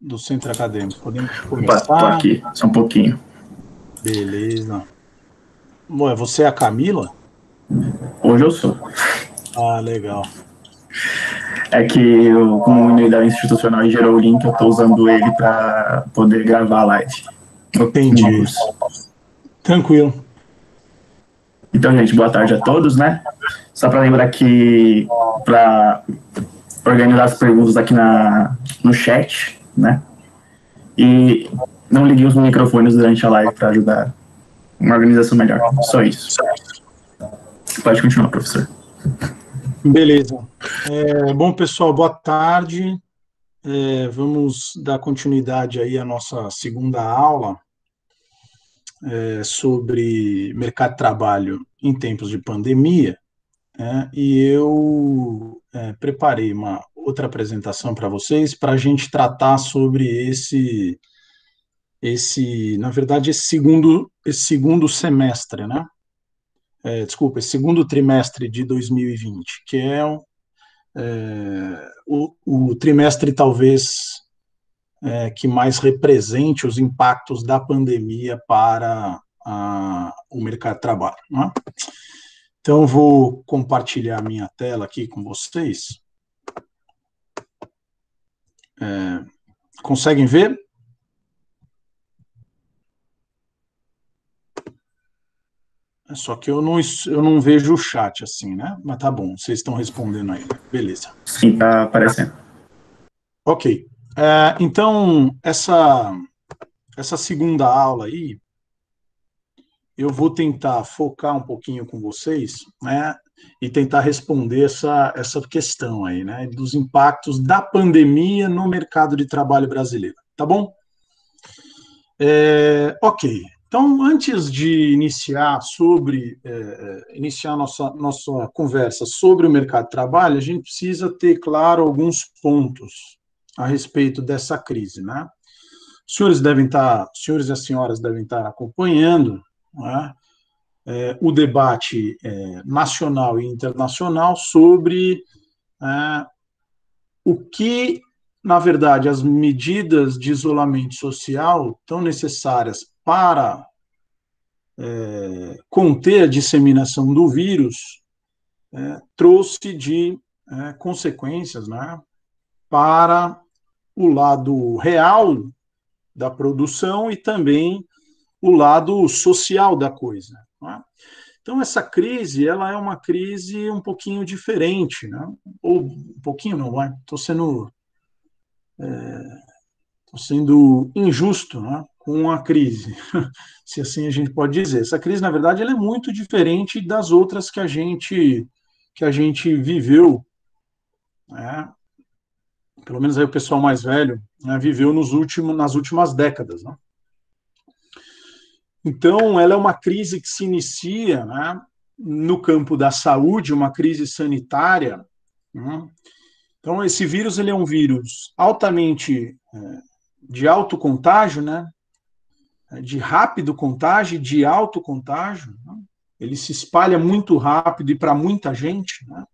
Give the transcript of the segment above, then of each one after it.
do centro acadêmico. Podemos Opa, tô começar? aqui, só um pouquinho. Beleza. Bom, você é a Camila? Hoje eu sou. Ah, legal. É que eu, como unidade institucional e gerou o link, eu tô usando ele para poder gravar a live. No Entendi. curso. Tranquilo. Então, gente, boa tarde a todos, né? Só para lembrar que para organizar as perguntas aqui no chat, né? E não liguem os microfones durante a live para ajudar uma organização melhor. Só isso. Pode continuar, professor. Beleza. Bom, pessoal, boa tarde. Vamos dar continuidade aí à nossa segunda aula sobre mercado de trabalho em tempos de pandemia, né? E eu preparei uma outra apresentação para vocês para a gente tratar sobre na verdade, esse segundo semestre, né? Desculpa, esse segundo trimestre de 2020, que é o trimestre talvez que mais represente os impactos da pandemia para o mercado de trabalho, né? Então, vou compartilhar minha tela aqui com vocês. Conseguem ver? Só que eu não vejo o chat assim, né? Mas tá bom, vocês estão respondendo aí. Beleza. Sim, tá aparecendo. Ok. Então, essa segunda aula aí, eu vou tentar focar um pouquinho com vocês, né? E tentar responder essa questão aí, né? Dos impactos da pandemia no mercado de trabalho brasileiro. Tá bom? Ok. Então, antes de iniciar nossa conversa sobre o mercado de trabalho, a gente precisa ter claro alguns pontos a respeito dessa crise, né? Senhores e as senhoras devem estar acompanhando, né, o debate nacional e internacional sobre o que, na verdade, as medidas de isolamento social tão necessárias para conter a disseminação do vírus trouxe de consequências, né, para o lado real da produção e também o lado social da coisa, né? Então, essa crise, ela é uma crise um pouquinho diferente, né? Ou um pouquinho não, tô sendo injusto, né, com a crise, se assim a gente pode dizer. Essa crise, na verdade, ela é muito diferente das outras que a gente viveu, né? Pelo menos aí o pessoal mais velho, né, viveu nas últimas décadas, né? Então, ela é uma crise que se inicia, né, no campo da saúde, uma crise sanitária, né? Então, esse vírus, ele é um vírus altamente de alto contágio, né, de rápido contágio, de alto contágio, né? Ele se espalha muito rápido e para muita gente, né?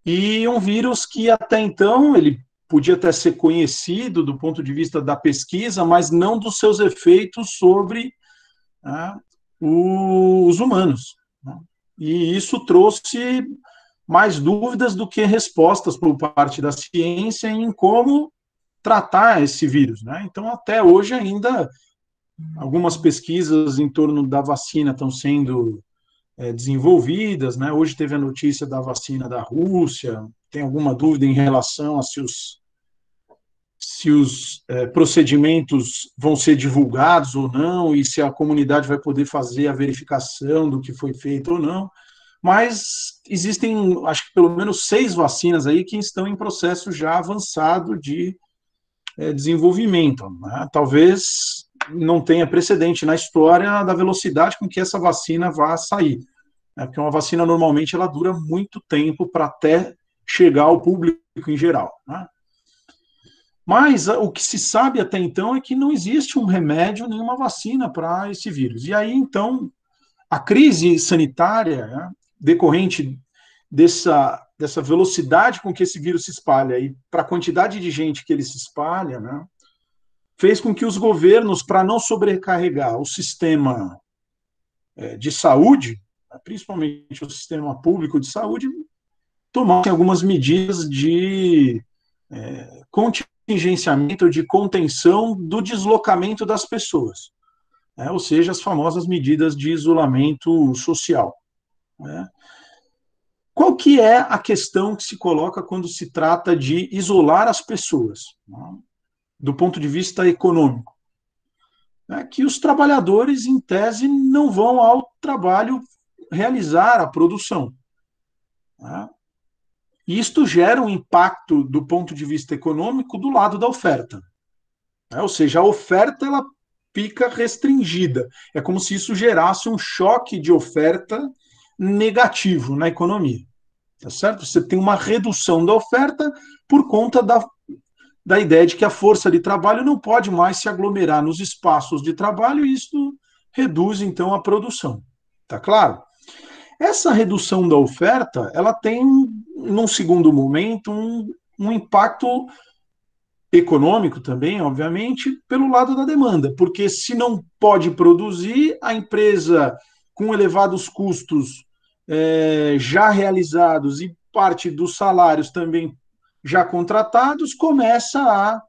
E um vírus que até então ele podia até ser conhecido do ponto de vista da pesquisa, mas não dos seus efeitos sobre, né, os humanos, né? E isso trouxe mais dúvidas do que respostas por parte da ciência em como tratar esse vírus, né? Então, até hoje ainda, algumas pesquisas em torno da vacina estão sendo desenvolvidas, né? Hoje teve a notícia da vacina da Rússia, tem alguma dúvida em relação a se os procedimentos vão ser divulgados ou não, e se a comunidade vai poder fazer a verificação do que foi feito ou não, mas existem, acho que pelo menos 6 vacinas aí que estão em processo já avançado de desenvolvimento, né? Talvez não tenha precedente na história da velocidade com que essa vacina vai sair, né? Porque uma vacina normalmente ela dura muito tempo para até chegar ao público em geral, né? Mas o que se sabe até então é que não existe um remédio nem uma vacina para esse vírus. E aí, então, a crise sanitária, né, decorrente dessa velocidade com que esse vírus se espalha e para a quantidade de gente que ele se espalha, né, fez com que os governos, para não sobrecarregar o sistema de saúde, principalmente o sistema público de saúde, tomassem algumas medidas de contingenciamento, de contenção do deslocamento das pessoas, né, ou seja, as famosas medidas de isolamento social, né. Qual que é a questão que se coloca quando se trata de isolar as pessoas, né, do ponto de vista econômico? É que os trabalhadores, em tese, não vão ao trabalho realizar a produção, né? E isto gera um impacto do ponto de vista econômico do lado da oferta, né? Ou seja, a oferta ela fica restringida. É como se isso gerasse um choque de oferta negativo na economia. Tá certo? Você tem uma redução da oferta por conta da ideia de que a força de trabalho não pode mais se aglomerar nos espaços de trabalho e isso reduz, então, a produção. Tá claro? Essa redução da oferta, ela tem, num segundo momento, um impacto econômico também, obviamente, pelo lado da demanda, porque se não pode produzir, a empresa com elevados custos já realizados e parte dos salários também já contratados, começa a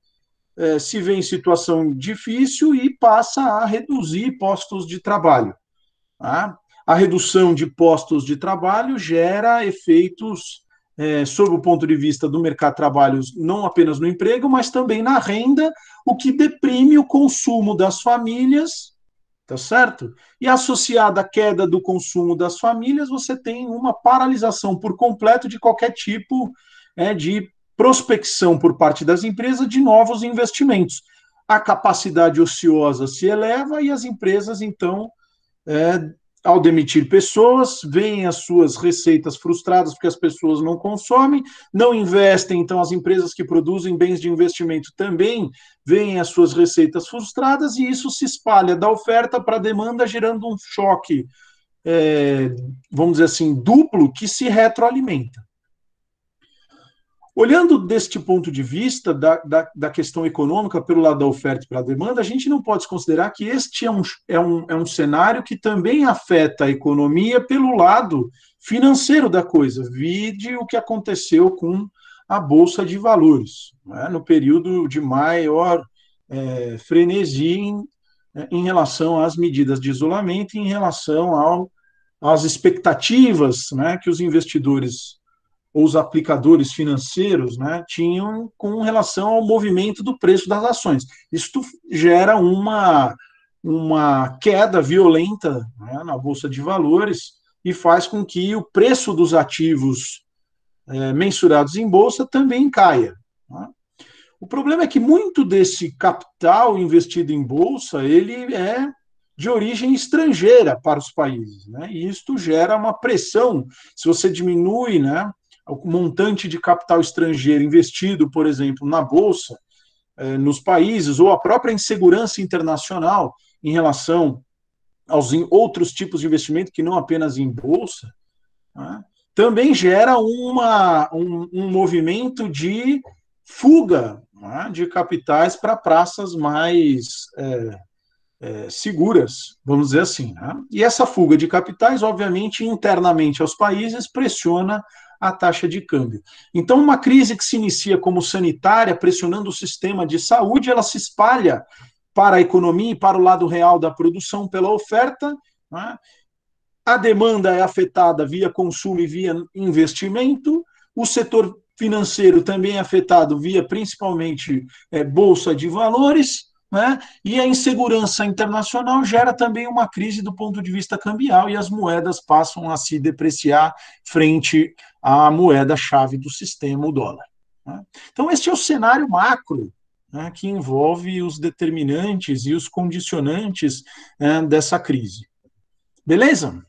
se vê em situação difícil e passa a reduzir postos de trabalho. Tá? A redução de postos de trabalho gera efeitos sob o ponto de vista do mercado de trabalho, não apenas no emprego, mas também na renda, o que deprime o consumo das famílias, tá certo? E associada à queda do consumo das famílias, você tem uma paralisação por completo de qualquer tipo de prospecção por parte das empresas de novos investimentos. A capacidade ociosa se eleva e as empresas, então, ao demitir pessoas, veem as suas receitas frustradas porque as pessoas não consomem, não investem, então as empresas que produzem bens de investimento também veem as suas receitas frustradas e isso se espalha da oferta para a demanda, gerando um choque, vamos dizer assim, duplo, que se retroalimenta. Olhando deste ponto de vista da questão econômica pelo lado da oferta e pela demanda, a gente não pode considerar que este é um cenário que também afeta a economia pelo lado financeiro da coisa, vide o que aconteceu com a Bolsa de Valores, né, no período de maior frenesi em relação às medidas de isolamento, em relação às expectativas, né, que os investidores ou os aplicadores financeiros, né, tinham com relação ao movimento do preço das ações. Isto gera uma queda violenta, né, na Bolsa de Valores e faz com que o preço dos ativos mensurados em Bolsa também caia. Né? O problema é que muito desse capital investido em Bolsa, ele é de origem estrangeira para os países, né? E isto gera uma pressão. Se você diminui, né, o montante de capital estrangeiro investido, por exemplo, na Bolsa, nos países, ou a própria insegurança internacional em relação aos outros tipos de investimento, que não apenas em Bolsa, né, também gera um movimento de fuga, né, de capitais para praças mais seguras, vamos dizer assim. Né? E essa fuga de capitais, obviamente, internamente aos países, pressiona a taxa de câmbio. Então, uma crise que se inicia como sanitária, pressionando o sistema de saúde, ela se espalha para a economia e para o lado real da produção pela oferta, né? A demanda é afetada via consumo e via investimento, o setor financeiro também é afetado via, principalmente, bolsa de valores, né? E a insegurança internacional gera também uma crise do ponto de vista cambial e as moedas passam a se depreciar frente à moeda-chave do sistema, o dólar. Né? Então, este é o cenário macro, né, que envolve os determinantes e os condicionantes dessa crise. Beleza?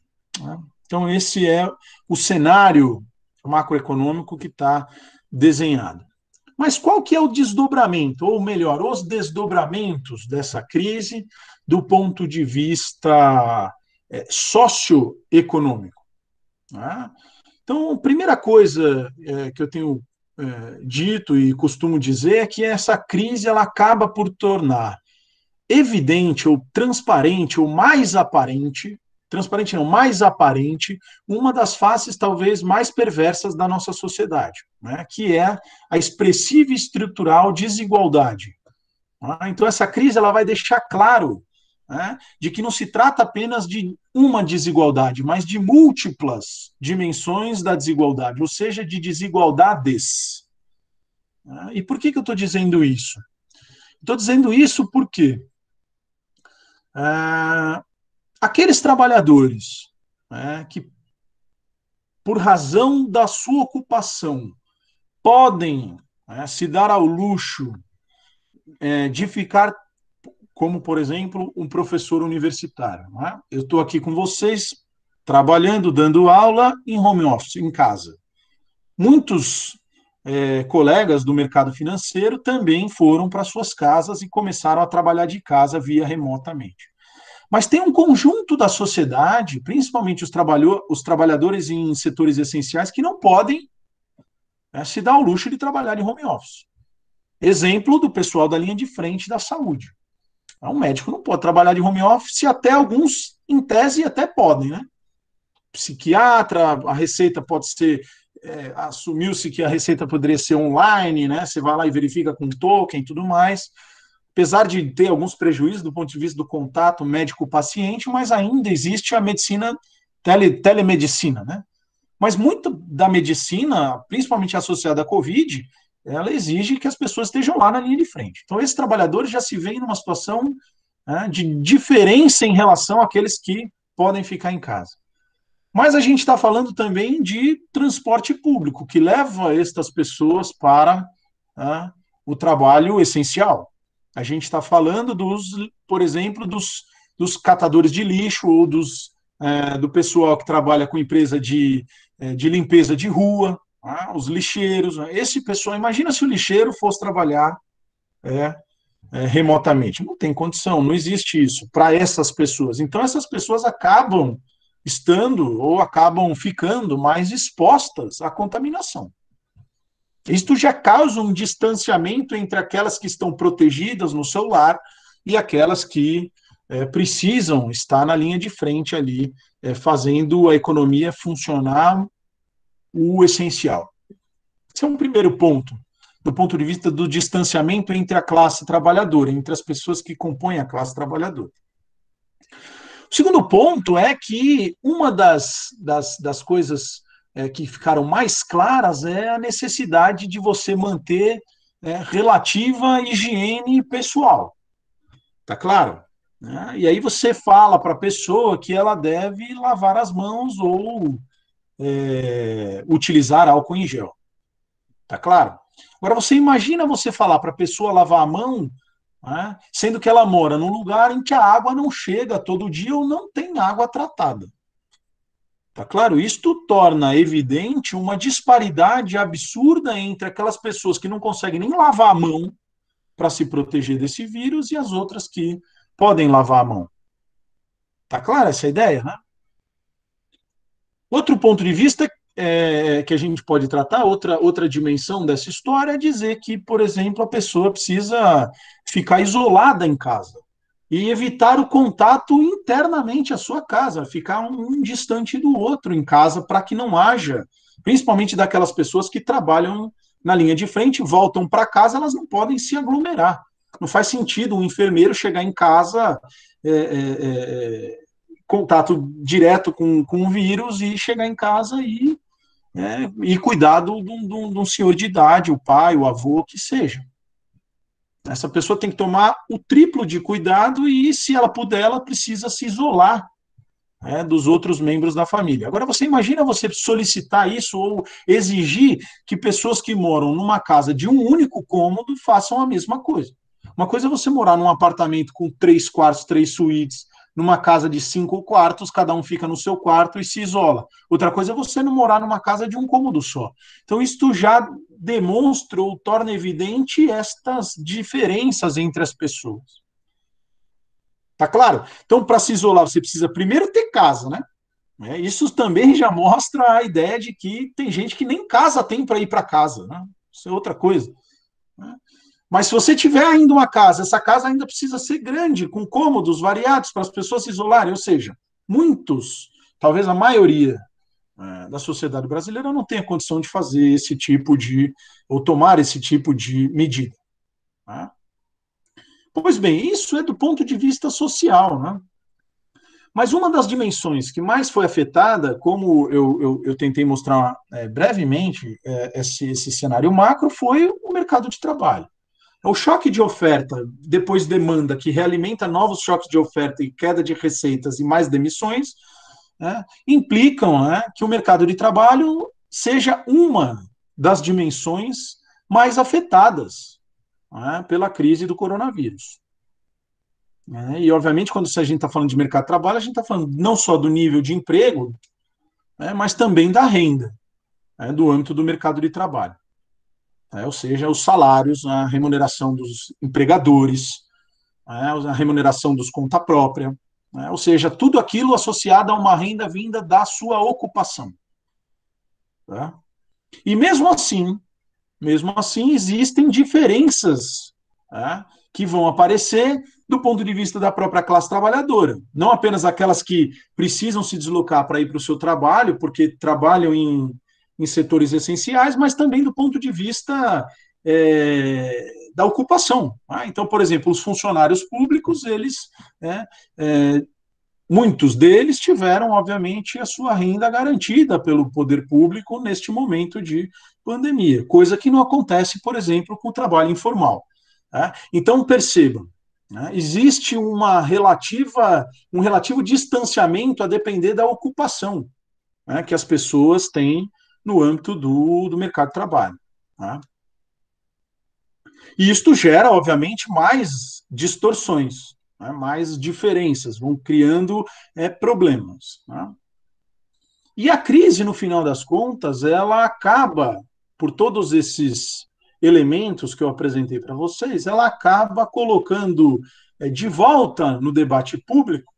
Então, esse é o cenário macroeconômico que está desenhado. Mas qual que é o desdobramento, ou melhor, os desdobramentos dessa crise do ponto de vista socioeconômico? Né? Então, a primeira coisa que eu tenho dito e costumo dizer é que essa crise ela acaba por tornar evidente ou transparente ou mais aparente, transparente não, mais aparente, uma das faces talvez mais perversas da nossa sociedade, né, que é a expressiva e estrutural desigualdade. Então essa crise ela vai deixar claro, né, de que não se trata apenas de uma desigualdade, mas de múltiplas dimensões da desigualdade, ou seja, de desigualdades. E por que eu estou dizendo isso? Estou dizendo isso porque aqueles trabalhadores, né, que, por razão da sua ocupação, podem, né, se dar ao luxo de ficar, como, por exemplo, um professor universitário. Né? Eu estou aqui com vocês, trabalhando, dando aula em home office, em casa. Muitos colegas do mercado financeiro também foram para suas casas e começaram a trabalhar de casa via remotamente. Mas tem um conjunto da sociedade, principalmente os trabalhadores em setores essenciais, que não podem se dar ao luxo de trabalhar em home office. Exemplo do pessoal da linha de frente da saúde. Um médico não pode trabalhar de home office, até alguns, em tese, até podem, né? Psiquiatra, a receita pode ser, assumiu-se que a receita poderia ser online, né? Você vai lá e verifica com token e tudo mais. Apesar de ter alguns prejuízos do ponto de vista do contato médico-paciente, mas ainda existe a medicina, telemedicina, né? Mas muito da medicina, principalmente associada à Covid, ela exige que as pessoas estejam lá na linha de frente. Então, esses trabalhadores já se veem numa situação, né, de diferença em relação àqueles que podem ficar em casa. Mas a gente está falando também de transporte público, que leva estas pessoas para o trabalho essencial. A gente está falando por exemplo, dos catadores de lixo ou do pessoal que trabalha com empresa de limpeza de rua, os lixeiros. Esse pessoal, imagina se o lixeiro fosse trabalhar remotamente. Não tem condição, não existe isso para essas pessoas. Então, essas pessoas acabam estando ou acabam ficando mais expostas à contaminação. Isto já causa um distanciamento entre aquelas que estão protegidas no seu lar e aquelas que precisam estar na linha de frente ali, fazendo a economia funcionar o essencial. Esse é um primeiro ponto, do ponto de vista do distanciamento entre a classe trabalhadora, entre as pessoas que compõem a classe trabalhadora. O segundo ponto é que uma das coisas que ficaram mais claras é a necessidade de você manter relativa higiene pessoal. Tá claro? E aí você fala para a pessoa que ela deve lavar as mãos ou utilizar álcool em gel. Tá claro? Agora, você imagina você falar para a pessoa lavar a mão, sendo que ela mora num lugar em que a água não chega todo dia ou não tem água tratada. Tá claro? Isto torna evidente uma disparidade absurda entre aquelas pessoas que não conseguem nem lavar a mão para se proteger desse vírus e as outras que podem lavar a mão. Tá clara essa ideia, né? Outro ponto de vista que a gente pode tratar, outra dimensão dessa história, é dizer que, por exemplo, a pessoa precisa ficar isolada em casa e evitar o contato internamente à sua casa, ficar um distante do outro em casa, para que não haja, principalmente daquelas pessoas que trabalham na linha de frente, voltam para casa, elas não podem se aglomerar. Não faz sentido um enfermeiro chegar em casa, contato direto com o vírus, e chegar em casa e cuidar de um senhor de idade, o pai, o avô, que seja. Essa pessoa tem que tomar o triplo de cuidado e, se ela puder, ela precisa se isolar dos outros membros da família. Agora, você imagina você solicitar isso ou exigir que pessoas que moram numa casa de um único cômodo façam a mesma coisa. Uma coisa é você morar num apartamento com 3 quartos, 3 suítes, numa casa de 5 quartos, cada um fica no seu quarto e se isola. Outra coisa é você não morar numa casa de um cômodo só. Então, isto já demonstra ou torna evidente estas diferenças entre as pessoas. Tá claro? Então, para se isolar, você precisa primeiro ter casa, né? Isso também já mostra a ideia de que tem gente que nem casa tem para ir para casa, né? Isso é outra coisa. Né? Mas se você tiver ainda uma casa, essa casa ainda precisa ser grande, com cômodos variados para as pessoas se isolarem, ou seja, muitos, talvez a maioria da sociedade brasileira não tenha condição de fazer esse tipo de, ou tomar esse tipo de medida. Né? Pois bem, isso é do ponto de vista social, né? Mas uma das dimensões que mais foi afetada, como eu tentei mostrar brevemente esse cenário macro, foi o mercado de trabalho. O choque de oferta, depois demanda, que realimenta novos choques de oferta e queda de receitas e mais demissões, né, implicam, né, que o mercado de trabalho seja uma das dimensões mais afetadas, né, pela crise do coronavírus. E, obviamente, quando a gente está falando de mercado de trabalho, a gente está falando não só do nível de emprego, mas também da renda, do âmbito do mercado de trabalho. Ou seja, os salários, a remuneração dos empregadores, a remuneração dos conta própria, ou seja, tudo aquilo associado a uma renda vinda da sua ocupação. Tá? E mesmo assim, existem diferenças que vão aparecer do ponto de vista da própria classe trabalhadora. Não apenas aquelas que precisam se deslocar para ir para o seu trabalho, porque trabalham em setores essenciais, mas também do ponto de vista da ocupação. Então, por exemplo, os funcionários públicos, eles, muitos deles tiveram, obviamente, a sua renda garantida pelo poder público neste momento de pandemia, coisa que não acontece, por exemplo, com o trabalho informal. Então, percebam, existe um relativo distanciamento a depender da ocupação que as pessoas têm no âmbito do mercado de trabalho. E isto gera, obviamente, mais distorções, mais diferenças, vão criando problemas. E a crise, no final das contas, ela acaba, por todos esses elementos que eu apresentei para vocês, ela acaba colocando de volta no debate público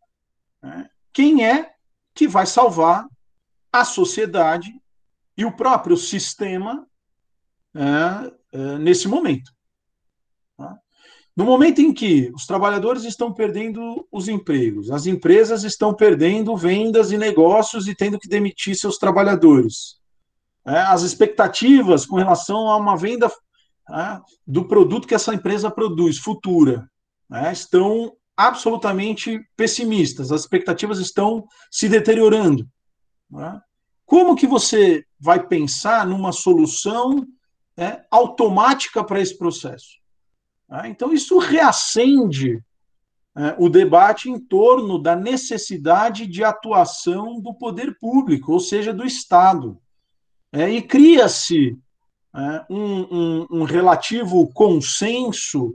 quem é que vai salvar a sociedade e o próprio sistema nesse momento. No momento em que os trabalhadores estão perdendo os empregos, as empresas estão perdendo vendas e negócios e tendo que demitir seus trabalhadores, as expectativas com relação a uma venda do produto que essa empresa produz, futura, estão absolutamente pessimistas, as expectativas estão se deteriorando. Como que você vai pensar numa solução automática para esse processo? Então, isso reacende o debate em torno da necessidade de atuação do poder público, ou seja, do Estado. E cria-se um relativo consenso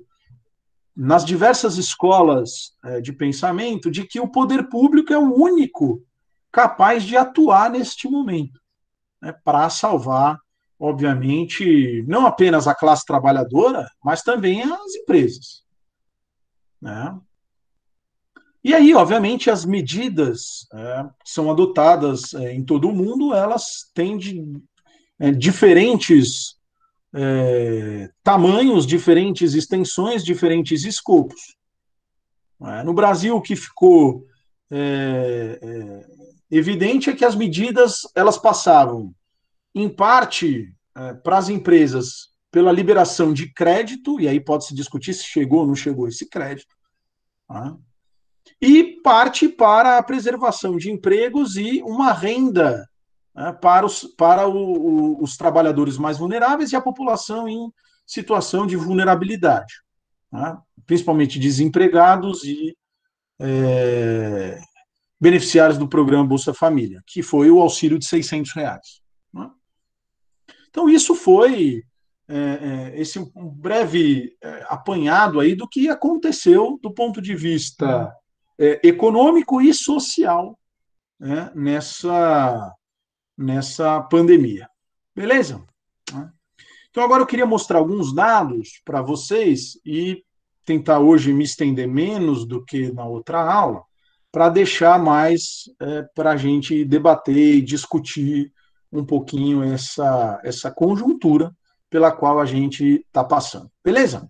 nas diversas escolas de pensamento de que o poder público é o único capaz de atuar neste momento, para salvar, obviamente, não apenas a classe trabalhadora, mas também as empresas. E aí, obviamente, as medidas que são adotadas em todo o mundo, elas têm diferentes tamanhos, diferentes extensões, diferentes escopos. No Brasil, o que ficou evidente é que as medidas elas passavam, em parte, para as empresas pela liberação de crédito, e aí pode-se discutir se chegou ou não chegou esse crédito, e parte para a preservação de empregos e uma renda para os trabalhadores mais vulneráveis e a população em situação de vulnerabilidade, principalmente desempregados e beneficiários do programa Bolsa Família, que foi o auxílio de R$ 600. Então, isso foi esse um breve apanhado aí do que aconteceu do ponto de vista econômico e social nessa pandemia. Beleza? Então, agora eu queria mostrar alguns dados para vocês e tentar hoje me estender menos do que na outra aula, para deixar mais para a gente debater e discutir um pouquinho essa conjuntura pela qual a gente está passando. Beleza?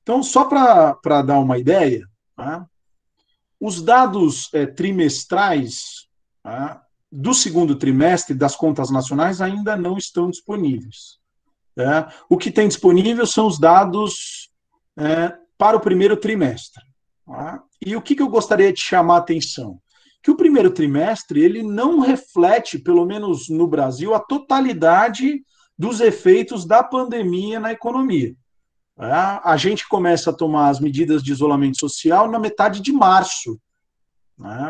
Então, só para dar uma ideia, tá? Os dados trimestrais, tá, do segundo trimestre das contas nacionais ainda não estão disponíveis. Tá? O que tem disponível são os dados para o primeiro trimestre. Tá? E o que eu gostaria de chamar a atenção? Que o primeiro trimestre ele não reflete, pelo menos no Brasil, a totalidade dos efeitos da pandemia na economia. A gente começa a tomar as medidas de isolamento social na metade de março,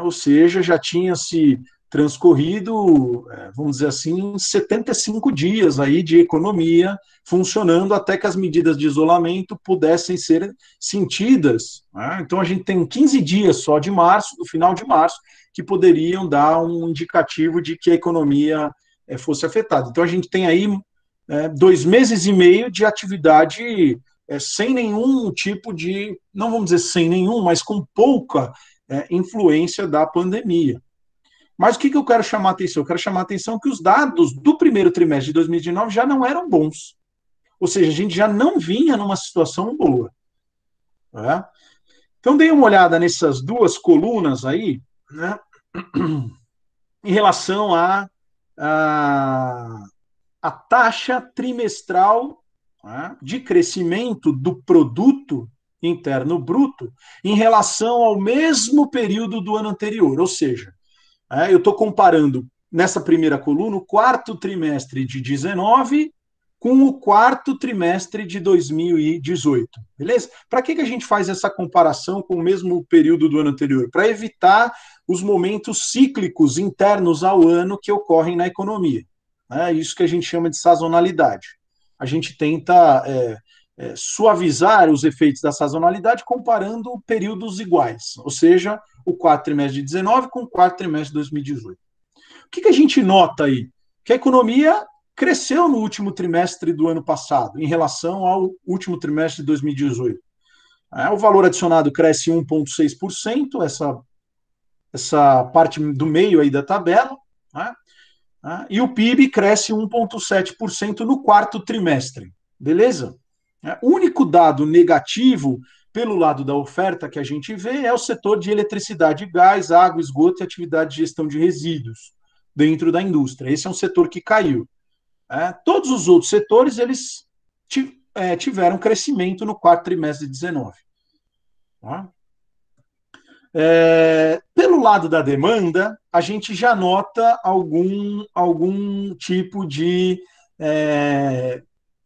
ou seja, já tinha se transcorrido, vamos dizer assim, 75 dias aí de economia funcionando até que as medidas de isolamento pudessem ser sentidas. Então, a gente tem 15 dias só de março, do final de março, que poderiam dar um indicativo de que a economia fosse afetada. Então, a gente tem aí 2 meses e meio de atividade sem nenhum tipo de, não vamos dizer sem nenhum, mas com pouca influência da pandemia. Mas o que eu quero chamar a atenção? Eu quero chamar a atenção que os dados do primeiro trimestre de 2019 já não eram bons. Ou seja, a gente já não vinha numa situação boa. Né? Então, dei uma olhada nessas duas colunas aí, né, em relação a taxa trimestral, né, de crescimento do produto interno bruto em relação ao mesmo período do ano anterior. Ou seja, eu estou comparando, nessa primeira coluna, o quarto trimestre de 19 com o quarto trimestre de 2018. Beleza? Para que a gente faz essa comparação com o mesmo período do ano anterior? Para evitar os momentos cíclicos internos ao ano que ocorrem na economia. Isso que a gente chama de sazonalidade. A gente tenta suavizar os efeitos da sazonalidade comparando períodos iguais, ou seja, o quarto trimestre de 19 com o quarto trimestre de 2018. O que a gente nota aí? Que a economia cresceu no último trimestre do ano passado, em relação ao último trimestre de 2018. O valor adicionado cresce 1,6%, essa parte do meio aí da tabela, né? E o PIB cresce 1,7% no quarto trimestre. Beleza? O único dado negativo pelo lado da oferta que a gente vê é o setor de eletricidade, gás, água, esgoto e atividade de gestão de resíduos dentro da indústria. Esse é um setor que caiu. Todos os outros setores eles tiveram crescimento no quarto trimestre de 19. Pelo lado da demanda, a gente já nota algum tipo de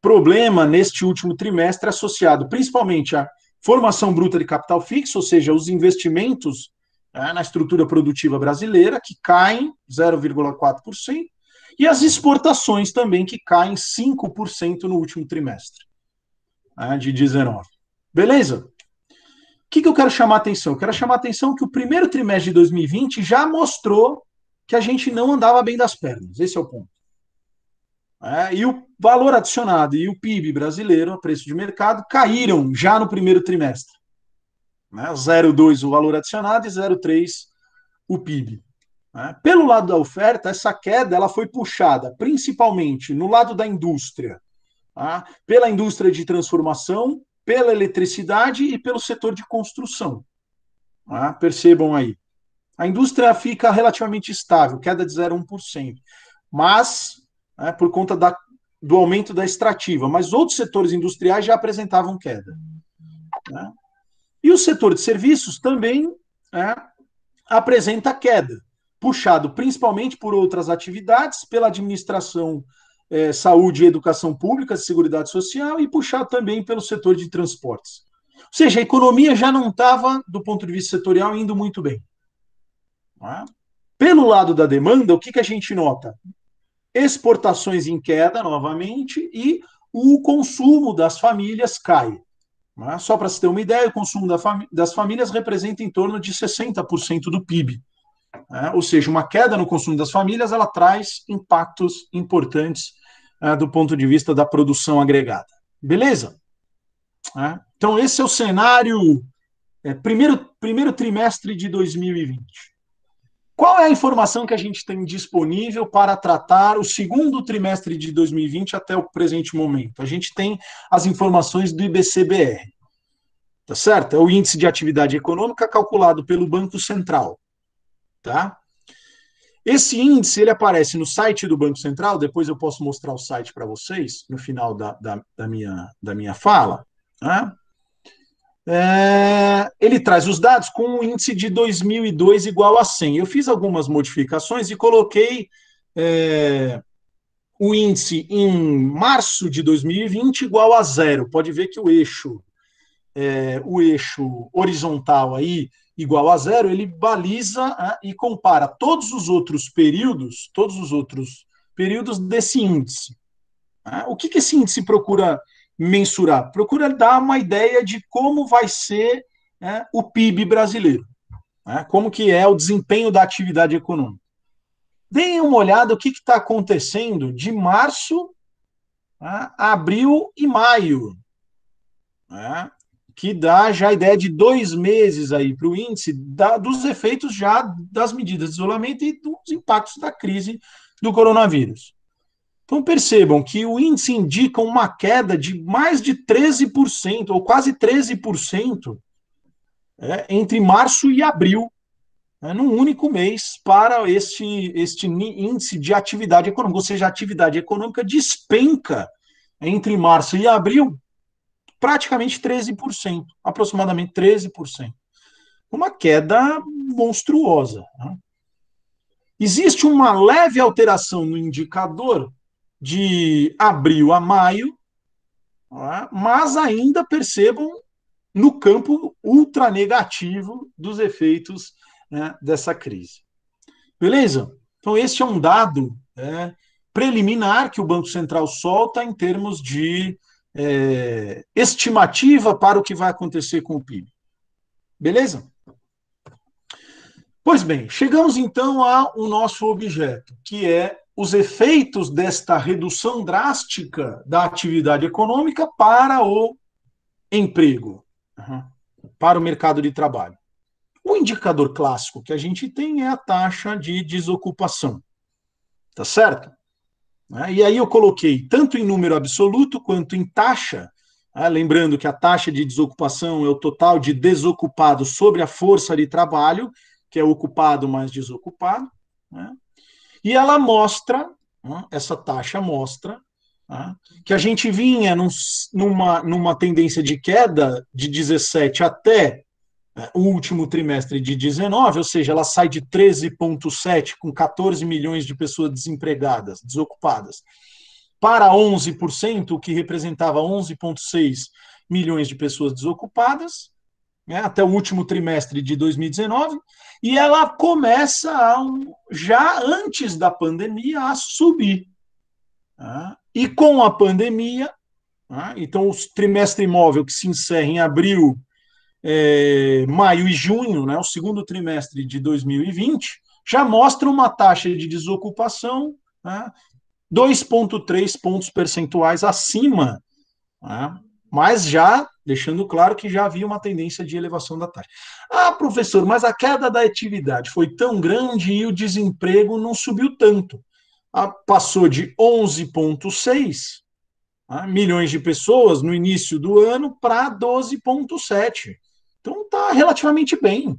problema neste último trimestre associado principalmente à formação bruta de capital fixo, ou seja, os investimentos na estrutura produtiva brasileira, que caem 0,4%, e as exportações também, que caem 5% no último trimestre de 19. Beleza? O que eu quero chamar a atenção? Eu quero chamar a atenção que o primeiro trimestre de 2020 já mostrou que a gente não andava bem das pernas. Esse é o ponto. E o valor adicionado e o PIB brasileiro, a preço de mercado, caíram já no primeiro trimestre. 0,2 o valor adicionado e 0,3 o PIB. Pelo lado da oferta, essa queda ela foi puxada principalmente no lado da indústria, pela indústria de transformação, pela eletricidade e pelo setor de construção. Percebam aí. A indústria fica relativamente estável, queda de 0,1%, mas por conta do aumento da extrativa, mas outros setores industriais já apresentavam queda. E o setor de serviços também apresenta queda, puxado principalmente por outras atividades, pela administração, saúde e educação pública, seguridade social, e puxado também pelo setor de transportes. Ou seja, a economia já não estava, do ponto de vista setorial, indo muito bem. Pelo lado da demanda, o que a gente nota? Exportações em queda novamente e o consumo das famílias cai. Só para se ter uma ideia, o consumo das famílias representa em torno de 60% do PIB. Ou seja, uma queda no consumo das famílias ela traz impactos importantes do ponto de vista da produção agregada. Beleza? Então, esse é o cenário primeiro trimestre de 2020. Qual é a informação que a gente tem disponível para tratar o segundo trimestre de 2020 até o presente momento? A gente tem as informações do IBC-BR, tá certo? É o Índice de Atividade Econômica calculado pelo Banco Central, tá? Esse índice, ele aparece no site do Banco Central, depois eu posso mostrar o site para vocês, no final da minha fala, tá? Ele traz os dados com o índice de 2002 igual a 100. Eu fiz algumas modificações e coloquei o índice em março de 2020 igual a 0. Pode ver que o eixo horizontal aí igual a 0, ele baliza e compara todos os outros períodos desse índice. O que esse índice procura mensurar? Procura dar uma ideia de como vai ser o PIB brasileiro, como que é o desempenho da atividade econômica. Deem uma olhada o que está acontecendo de março, abril e maio, que dá já a ideia de 2 meses aí para o índice dos efeitos já das medidas de isolamento e dos impactos da crise do coronavírus. Então percebam que o índice indica uma queda de mais de 13%, ou quase 13%, entre março e abril, num único mês, para este índice de atividade econômica. Ou seja, a atividade econômica despenca entre março e abril praticamente 13%, aproximadamente 13%. Uma queda monstruosa. Existe uma leve alteração no indicador de abril a maio, mas ainda percebam no campo ultra negativo dos efeitos dessa crise. Beleza? Então, esse é um dado preliminar que o Banco Central solta em termos de estimativa para o que vai acontecer com o PIB. Beleza? Pois bem, chegamos então ao nosso objeto, que é os efeitos desta redução drástica da atividade econômica para o emprego, para o mercado de trabalho. O indicador clássico que a gente tem é a taxa de desocupação, tá certo? E aí eu coloquei tanto em número absoluto quanto em taxa, lembrando que a taxa de desocupação é o total de desocupados sobre a força de trabalho, que é ocupado mais desocupado, e ela mostra, essa taxa mostra, que a gente vinha numa tendência de queda de 17 até o último trimestre de 19, ou seja, ela sai de 13,7 com 14 milhões de pessoas desempregadas, desocupadas, para 11%, o que representava 11,6 milhões de pessoas desocupadas, até o último trimestre de 2019, e ela começa, já antes da pandemia, a subir. E com a pandemia, então o trimestre imóvel que se encerra em abril, maio e junho, o segundo trimestre de 2020, já mostra uma taxa de desocupação 2,3 pontos percentuais acima, mas já deixando claro que já havia uma tendência de elevação da taxa. Professor, mas a queda da atividade foi tão grande e o desemprego não subiu tanto. Passou de 11,6 milhões de pessoas no início do ano para 12,7. Então está relativamente bem.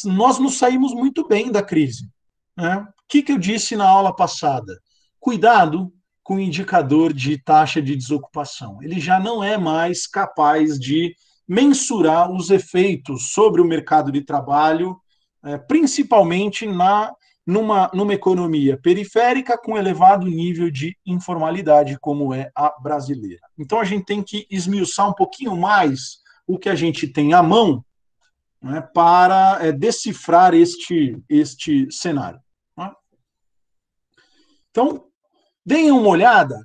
Nós nos saímos muito bem da crise. O que eu disse na aula passada? Cuidado com o indicador de taxa de desocupação. Ele já não é mais capaz de mensurar os efeitos sobre o mercado de trabalho, principalmente numa economia periférica com elevado nível de informalidade, como é a brasileira. Então, a gente tem que esmiuçar um pouquinho mais o que a gente tem à mão, para decifrar este cenário. Então, deem uma olhada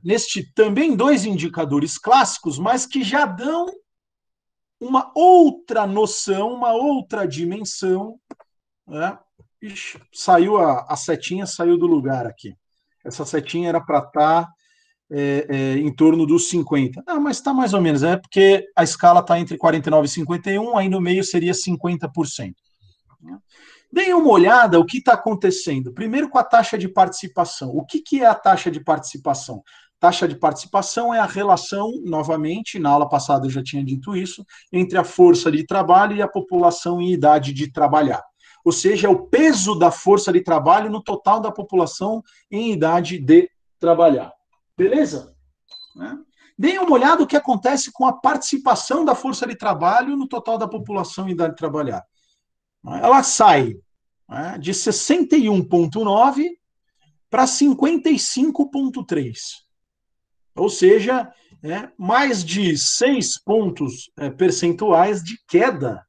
também 2 indicadores clássicos, mas que já dão uma outra noção, uma outra dimensão. Ixi, saiu a setinha, saiu do lugar aqui. Essa setinha era para estar em torno dos 50. Não, mas está mais ou menos, porque a escala está entre 49 e 51, aí no meio seria 50%. Deem uma olhada o que está acontecendo. Primeiro com a taxa de participação. O que é a taxa de participação? Taxa de participação é a relação, novamente, na aula passada eu já tinha dito isso, entre a força de trabalho e a população em idade de trabalhar. Ou seja, é o peso da força de trabalho no total da população em idade de trabalhar. Beleza? Deem uma olhada o que acontece com a participação da força de trabalho no total da população em idade de trabalhar. Ela sai de 61,9 para 55,3. Ou seja, mais de 6 pontos percentuais de queda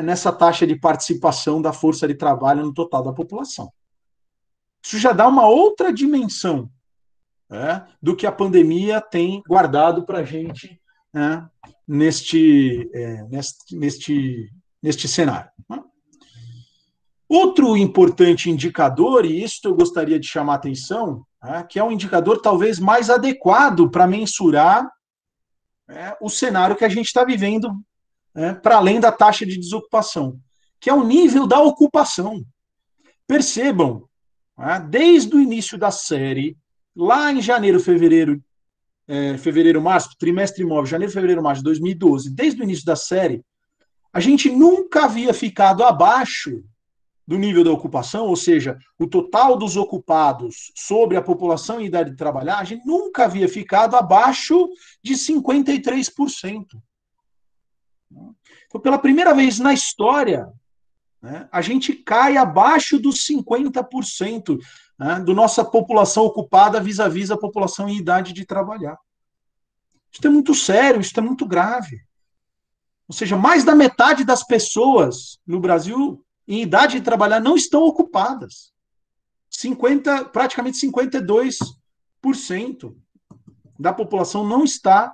nessa taxa de participação da força de trabalho no total da população. Isso já dá uma outra dimensão do que a pandemia tem guardado para a gente neste cenário. Outro importante indicador, e isso eu gostaria de chamar a atenção, que é um indicador talvez mais adequado para mensurar o cenário que a gente está vivendo, para além da taxa de desocupação, que é o nível da ocupação. Percebam, desde o início da série, lá em janeiro, fevereiro, março, trimestre imóvel, janeiro, fevereiro, março de 2012, desde o início da série, a gente nunca havia ficado abaixo do nível da ocupação, ou seja, o total dos ocupados sobre a população em idade de trabalhar, a gente nunca havia ficado abaixo de 53%. Então, pela primeira vez na história, a gente cai abaixo dos 50% da nossa população ocupada vis-à-vis a população em idade de trabalhar. Isso é muito sério, isso é muito grave. Ou seja, mais da metade das pessoas no Brasil em idade de trabalhar não estão ocupadas. Praticamente 52% da população não está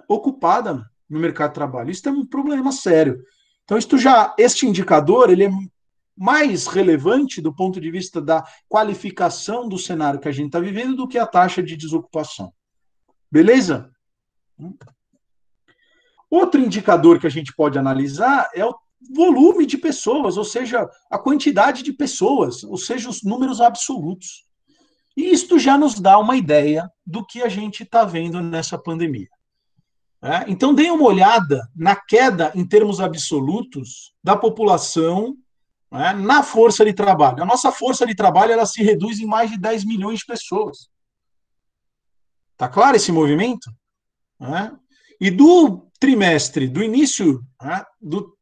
ocupada no mercado de trabalho. Isso é um problema sério. Então, este indicador ele é mais relevante do ponto de vista da qualificação do cenário que a gente está vivendo do que a taxa de desocupação. Beleza? Outro indicador que a gente pode analisar é o volume de pessoas, ou seja, a quantidade de pessoas, ou seja, os números absolutos. E isto já nos dá uma ideia do que a gente está vendo nessa pandemia. Então, deem uma olhada na queda em termos absolutos da população na força de trabalho. A nossa força de trabalho ela se reduz em mais de 10 milhões de pessoas. Está claro esse movimento? E do início do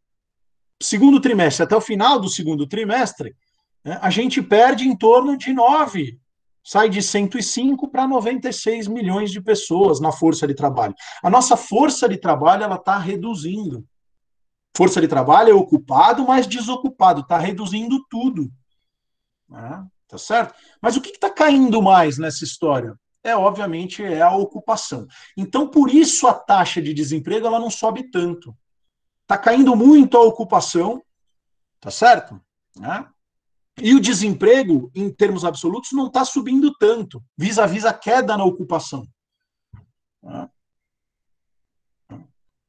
segundo trimestre até o final do segundo trimestre, a gente perde em torno de 9, sai de 105 para 96 milhões de pessoas na força de trabalho. A nossa força de trabalho ela está reduzindo. Força de trabalho é ocupado, mas desocupado, está reduzindo tudo. Tá certo? Mas o que está caindo mais nessa história? Obviamente, é a ocupação. Então, por isso a taxa de desemprego ela não sobe tanto. Está caindo muito a ocupação, tá certo? E o desemprego, em termos absolutos, não está subindo tanto, vis-à-vis a queda na ocupação.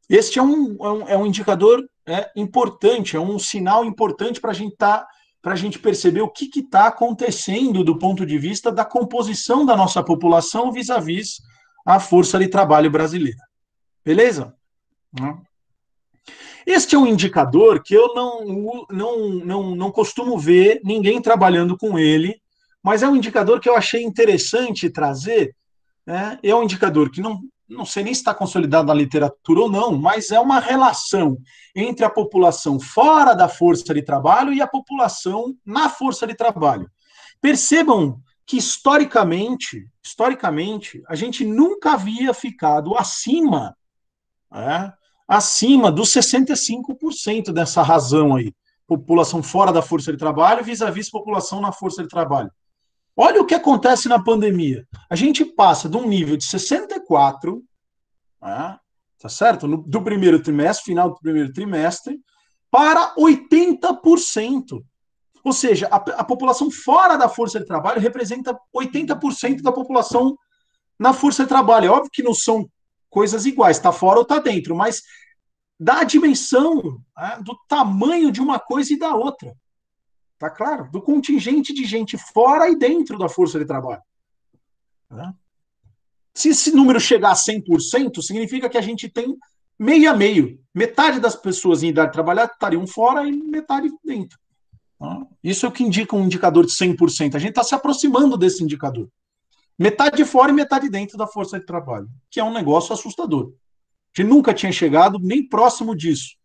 Este é um indicador importante, é um sinal importante para a gente perceber o que está acontecendo do ponto de vista da composição da nossa população vis-à-vis a força de trabalho brasileira. Beleza? Este é um indicador que eu não costumo ver ninguém trabalhando com ele, mas é um indicador que eu achei interessante trazer. É um indicador que não sei nem se está consolidado na literatura ou não, mas é uma relação entre a população fora da força de trabalho e a população na força de trabalho. Percebam que, historicamente, a gente nunca havia ficado acima dos 65% dessa razão aí. População fora da força de trabalho vis-à-vis população na força de trabalho. Olha o que acontece na pandemia. A gente passa de um nível de 64, tá certo? Do primeiro trimestre, final do primeiro trimestre, para 80%. Ou seja, a população fora da força de trabalho representa 80% da população na força de trabalho. É óbvio que não são coisas iguais, está fora ou está dentro, mas dá a dimensão, né, do tamanho de uma coisa e da outra. Tá claro? Do contingente de gente fora e dentro da força de trabalho. Né? Se esse número chegar a 100%, significa que a gente tem meio a meio. Metade das pessoas em idade de trabalhar estariam fora e metade dentro. Isso é o que indica um indicador de 100%. A gente está se aproximando desse indicador. Metade fora e metade dentro da força de trabalho, que é um negócio assustador. A gente nunca tinha chegado nem próximo disso.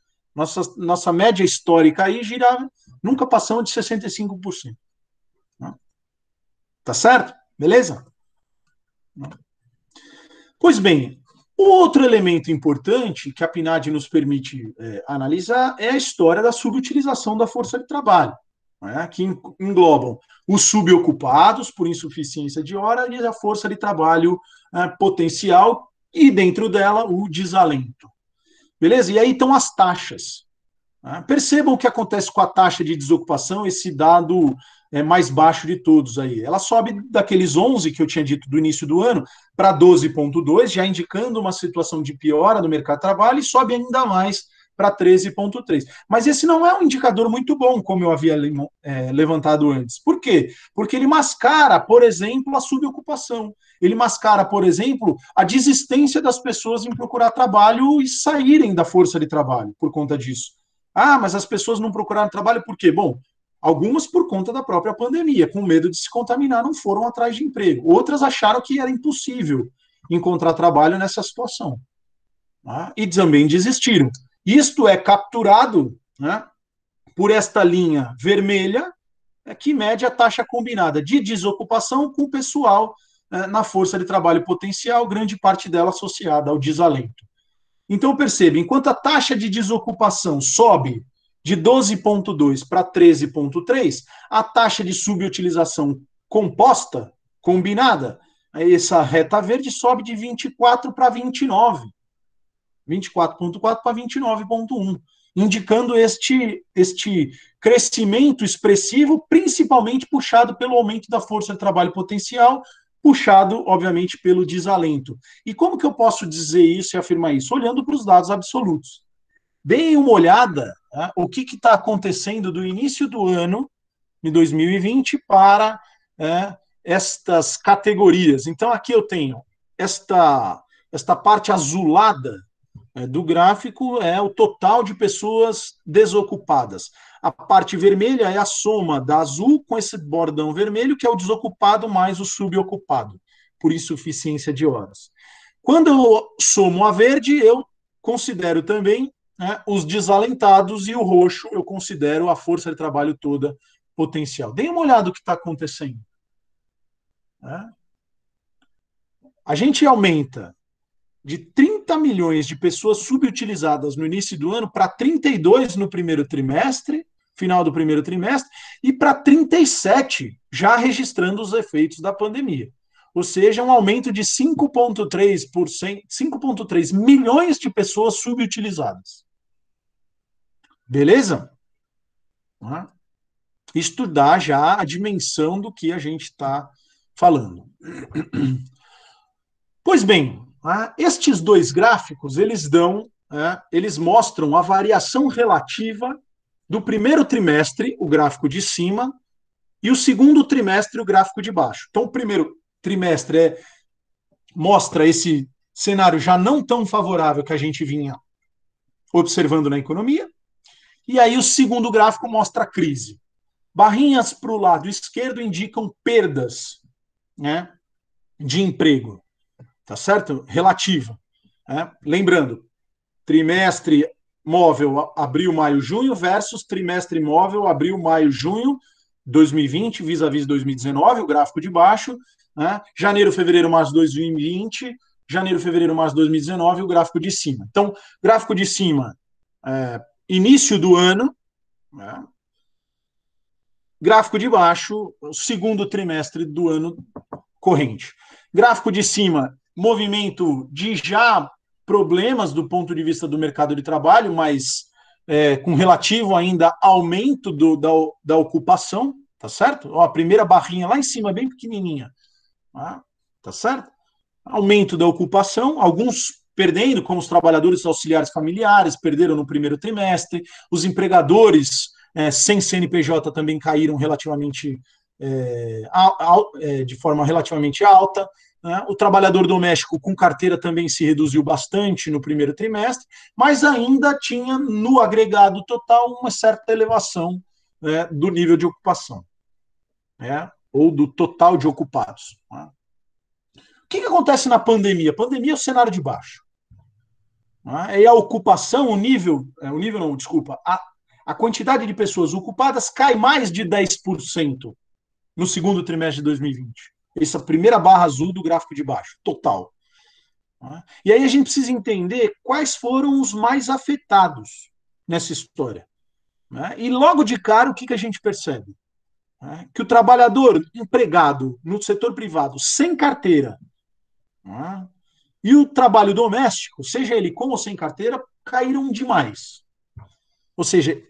Nossa média histórica aí girava, nunca passamos de 65%. Tá certo? Beleza? Pois bem, outro elemento importante que a PNAD nos permite analisar é a história da subutilização da força de trabalho, né, que englobam os subocupados por insuficiência de hora e a força de trabalho potencial e, dentro dela, o desalento. Beleza? E aí estão as taxas. Percebam o que acontece com a taxa de desocupação, esse dado mais baixo de todos aí. Ela sobe daqueles 11 que eu tinha dito do início do ano para 12,2, já indicando uma situação de piora no mercado de trabalho, e sobe ainda mais para 13,3. Mas esse não é um indicador muito bom, como eu havia levantado antes. Por quê? Porque ele mascara, por exemplo, a subocupação. Ele mascara, por exemplo, a desistência das pessoas em procurar trabalho e saírem da força de trabalho por conta disso. Ah, mas as pessoas não procuraram trabalho por quê? Bom, algumas por conta da própria pandemia, com medo de se contaminar, não foram atrás de emprego. Outras acharam que era impossível encontrar trabalho nessa situação. E também desistiram. Isto é capturado, né, por esta linha vermelha, que mede a taxa combinada de desocupação com o pessoal na força de trabalho potencial, grande parte dela associada ao desalento. Então, perceba, enquanto a taxa de desocupação sobe de 12,2 para 13,3, a taxa de subutilização composta, combinada, essa reta verde sobe de 24 para 29. 24,4 para 29,1, indicando este crescimento expressivo, principalmente puxado pelo aumento da força de trabalho potencial, puxado, obviamente, pelo desalento. E como que eu posso dizer isso e afirmar isso? Olhando para os dados absolutos. Deem uma olhada, né, o que está acontecendo do início do ano, de 2020, para estas categorias. Então, aqui eu tenho esta parte azulada do gráfico, é o total de pessoas desocupadas. A parte vermelha é a soma da azul com esse bordão vermelho, que é o desocupado mais o subocupado, por insuficiência de horas. Quando eu somo a verde, eu considero também os desalentados, e o roxo eu considero a força de trabalho toda potencial. Deem uma olhada no que está acontecendo. A gente aumenta de 30 milhões de pessoas subutilizadas no início do ano para 32 no primeiro trimestre, final do primeiro trimestre, e para 37, já registrando os efeitos da pandemia. Ou seja, um aumento de 5,3%, 5,3 milhões de pessoas subutilizadas. Beleza? Isto dá já a dimensão do que a gente está falando. Pois bem, estes dois gráficos, eles mostram a variação relativa do primeiro trimestre, o gráfico de cima, e o segundo trimestre, o gráfico de baixo. Então, o primeiro trimestre mostra esse cenário já não tão favorável que a gente vinha observando na economia, e aí o segundo gráfico mostra a crise. Barrinhas para o lado esquerdo indicam perdas, né, de emprego. Tá certo? Relativa. Lembrando, trimestre móvel abril, maio, junho versus trimestre móvel abril, maio, junho 2020 vis-à-vis 2019, o gráfico de baixo, janeiro, fevereiro, março 2020, janeiro, fevereiro, março 2019, o gráfico de cima. Então, gráfico de cima, início do ano, gráfico de baixo, segundo trimestre do ano corrente. Gráfico de cima, movimento de já problemas do ponto de vista do mercado de trabalho, mas com relativo ainda aumento da ocupação, tá certo? Ó, a primeira barrinha lá em cima, bem pequenininha, tá certo? Aumento da ocupação, alguns perdendo, como os trabalhadores auxiliares familiares, perderam no primeiro trimestre, os empregadores sem CNPJ também caíram relativamente de forma relativamente alta, né? O trabalhador doméstico com carteira também se reduziu bastante no primeiro trimestre, mas ainda tinha, no agregado total, uma certa elevação, né, do nível de ocupação, né, ou do total de ocupados. Né? O que acontece na pandemia? A pandemia é o cenário de baixo. Né? E a ocupação, o nível não, desculpa, a quantidade de pessoas ocupadas cai mais de 10% no segundo trimestre de 2020. Essa primeira barra azul do gráfico de baixo, total. E aí a gente precisa entender quais foram os mais afetados nessa história. E logo de cara, o que a gente percebe? Que o trabalhador empregado no setor privado sem carteira e o trabalho doméstico, seja ele com ou sem carteira, caíram demais. Ou seja,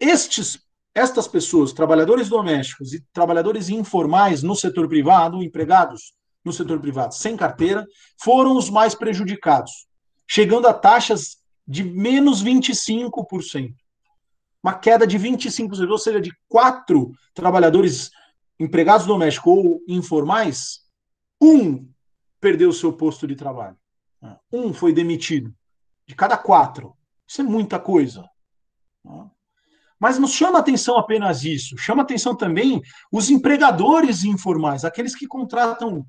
estas pessoas, trabalhadores domésticos e trabalhadores informais no setor privado, empregados no setor privado sem carteira, foram os mais prejudicados, chegando a taxas de menos 25%. Uma queda de 25%, ou seja, de 4 trabalhadores empregados domésticos ou informais, 1 perdeu o seu posto de trabalho. 1 foi demitido. De cada 4. Isso é muita coisa. Mas não chama atenção apenas isso, chama atenção também os empregadores informais, aqueles que contratam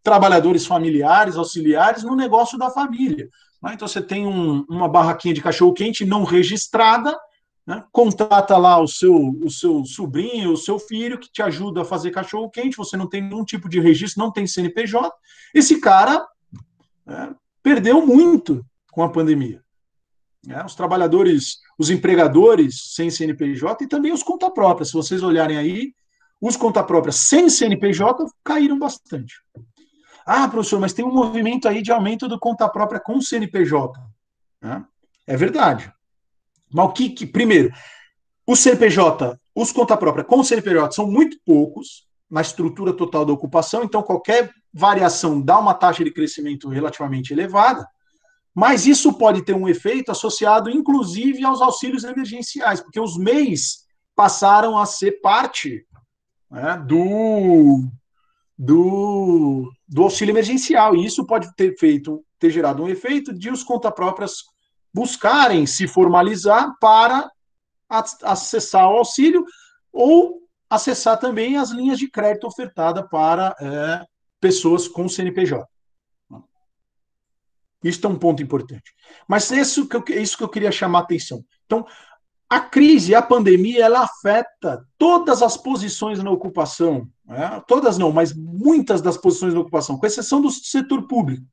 trabalhadores familiares, auxiliares no negócio da família. Então você tem uma barraquinha de cachorro-quente não registrada, né? Contrata lá o seu sobrinho, o seu filho, que te ajuda a fazer cachorro-quente, você não tem nenhum tipo de registro, não tem CNPJ. Esse cara perdeu muito com a pandemia. Os trabalhadores, os empregadores sem CNPJ e também os conta própria. Se vocês olharem aí, os conta própria sem CNPJ caíram bastante. Ah, professor, mas tem um movimento aí de aumento do conta própria com CNPJ. É verdade. Mas o que primeiro, o CNPJ, os conta própria com CNPJ são muito poucos na estrutura total da ocupação, então qualquer variação dá uma taxa de crescimento relativamente elevada. Mas isso pode ter um efeito associado, inclusive, aos auxílios emergenciais, porque os MEIs passaram a ser parte, né, do auxílio emergencial. E isso pode ter gerado um efeito de os conta-próprias buscarem se formalizar para acessar o auxílio ou acessar também as linhas de crédito ofertadas para pessoas com CNPJ. Isso é um ponto importante. Mas isso que eu queria chamar a atenção. Então, a crise, a pandemia, ela afeta todas as posições na ocupação. Todas não, mas muitas das posições na ocupação, com exceção do setor público.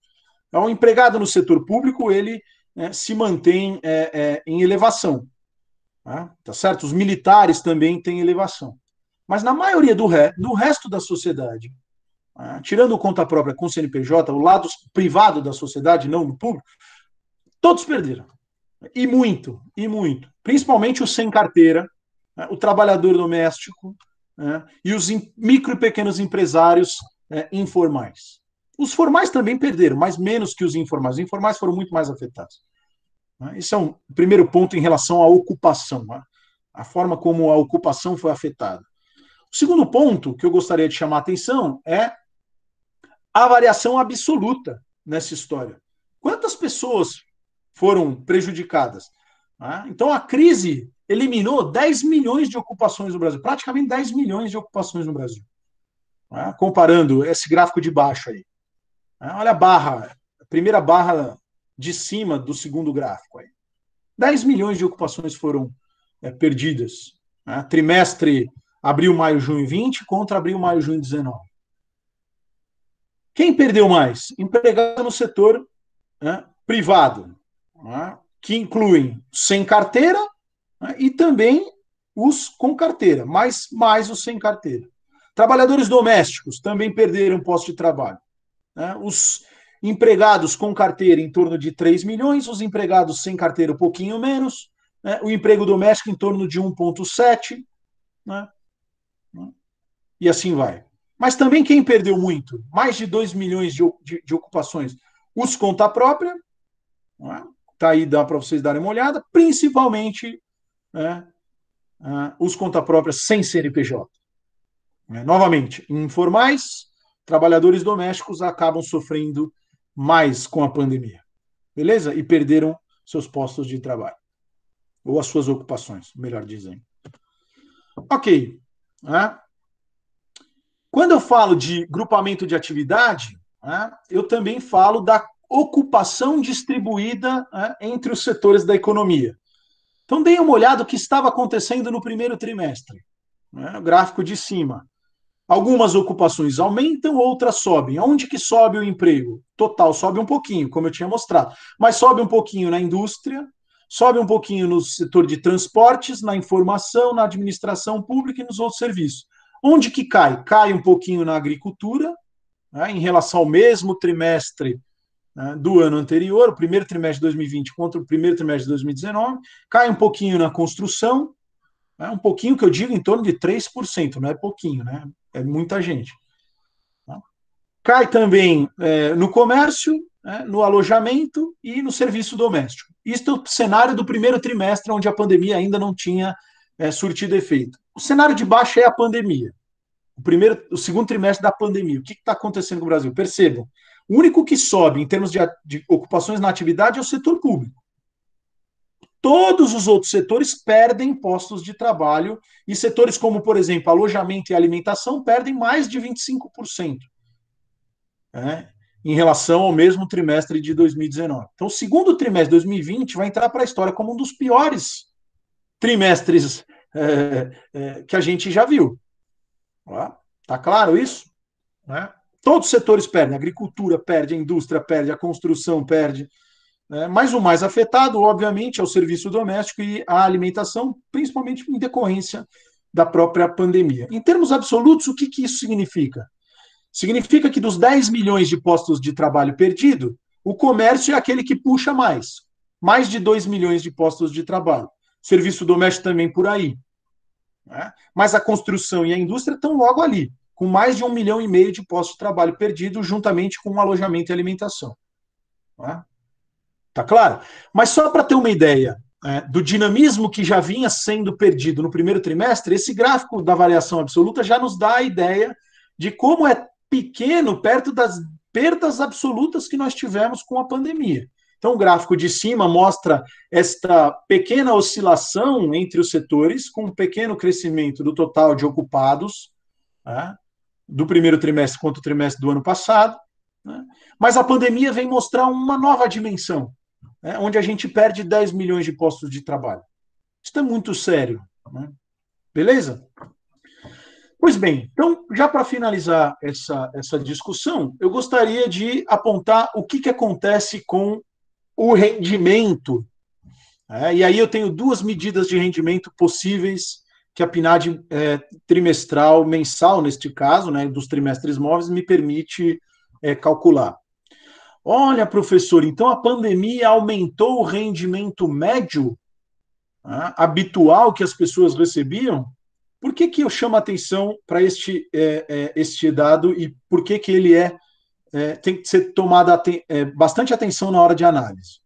Então, o empregado no setor público, ele se mantém em elevação. Tá certo? Os militares também têm elevação. Mas na maioria do resto da sociedade, tirando o conta própria com o CNPJ, o lado privado da sociedade, não do público, todos perderam. E muito, e muito. Principalmente o sem carteira, o trabalhador doméstico e os micro e pequenos empresários informais. Os formais também perderam, mas menos que os informais. Os informais foram muito mais afetados. Esse é um primeiro ponto em relação à ocupação, a forma como a ocupação foi afetada. O segundo ponto que eu gostaria de chamar a atenção é a variação absoluta nessa história. Quantas pessoas foram prejudicadas? Então, a crise eliminou 10 milhões de ocupações no Brasil, praticamente 10 milhões de ocupações no Brasil. Comparando esse gráfico de baixo aí. Olha a primeira barra de cima do segundo gráfico aí. 10 milhões de ocupações foram perdidas. Trimestre abril, maio, junho 20 contra abril, maio, junho 19. Quem perdeu mais? Empregado no setor privado, que incluem sem carteira e também os com carteira, mas mais os sem carteira. Trabalhadores domésticos também perderam posto de trabalho. Os empregados com carteira em torno de 3 milhões, os empregados sem carteira um pouquinho menos, o emprego doméstico em torno de 1,7, e assim vai. Mas também quem perdeu muito? Mais de 2 milhões de ocupações. Os conta própria, está aí, dá para vocês darem uma olhada, principalmente os conta própria sem CNPJ. Novamente, informais, trabalhadores domésticos acabam sofrendo mais com a pandemia. Beleza? E perderam seus postos de trabalho. Ou as suas ocupações, melhor dizendo. Ok. Quando eu falo de grupamento de atividade, eu também falo da ocupação distribuída entre os setores da economia. Então, deem uma olhada no que estava acontecendo no primeiro trimestre. O gráfico de cima. Algumas ocupações aumentam, outras sobem. Onde que sobe o emprego? Total, sobe um pouquinho, como eu tinha mostrado. Mas sobe um pouquinho na indústria, sobe um pouquinho no setor de transportes, na informação, na administração pública e nos outros serviços. Onde que cai? Cai um pouquinho na agricultura, em relação ao mesmo trimestre do ano anterior, o primeiro trimestre de 2020 contra o primeiro trimestre de 2019. Cai um pouquinho na construção, um pouquinho que eu digo em torno de 3%, não é pouquinho, né? É muita gente. Cai também no comércio, no alojamento e no serviço doméstico. Isso é o cenário do primeiro trimestre, onde a pandemia ainda não tinha surtido efeito. O cenário de baixo é a pandemia. O segundo trimestre da pandemia. O que está acontecendo com o Brasil? Percebam, o único que sobe em termos de ocupações na atividade é o setor público. Todos os outros setores perdem postos de trabalho e setores como, por exemplo, alojamento e alimentação perdem mais de 25%, em relação ao mesmo trimestre de 2019. Então, o segundo trimestre de 2020 vai entrar para a história como um dos piores trimestres que a gente já viu. Tá claro isso? Todos os setores perdem. A agricultura perde, a indústria perde, a construção perde. Mas o mais afetado, obviamente, é o serviço doméstico e a alimentação, principalmente em decorrência da própria pandemia. Em termos absolutos, o que isso significa? Significa que dos 10 milhões de postos de trabalho perdido, o comércio é aquele que puxa mais de 2 milhões de postos de trabalho. Serviço doméstico também por aí. Mas a construção e a indústria estão logo ali, com mais de 1,5 milhão de postos de trabalho perdidos, juntamente com o alojamento e alimentação. Tá claro? Mas só para ter uma ideia do dinamismo que já vinha sendo perdido no primeiro trimestre, esse gráfico da variação absoluta já nos dá a ideia de como é pequeno perto das perdas absolutas que nós tivemos com a pandemia. Então, o gráfico de cima mostra esta pequena oscilação entre os setores, com um pequeno crescimento do total de ocupados, do primeiro trimestre contra o trimestre do ano passado. Mas a pandemia vem mostrar uma nova dimensão, onde a gente perde 10 milhões de postos de trabalho. Isso é muito sério. Beleza? Pois bem, então, já para finalizar essa discussão, eu gostaria de apontar o que acontece com o rendimento. E aí eu tenho duas medidas de rendimento possíveis que a PNAD trimestral, mensal, neste caso, dos trimestres móveis, me permite calcular. Olha, professor, então a pandemia aumentou o rendimento médio habitual que as pessoas recebiam? Por que eu chamo a atenção para este dado e por que ele tem que ser tomado bastante atenção na hora de análise?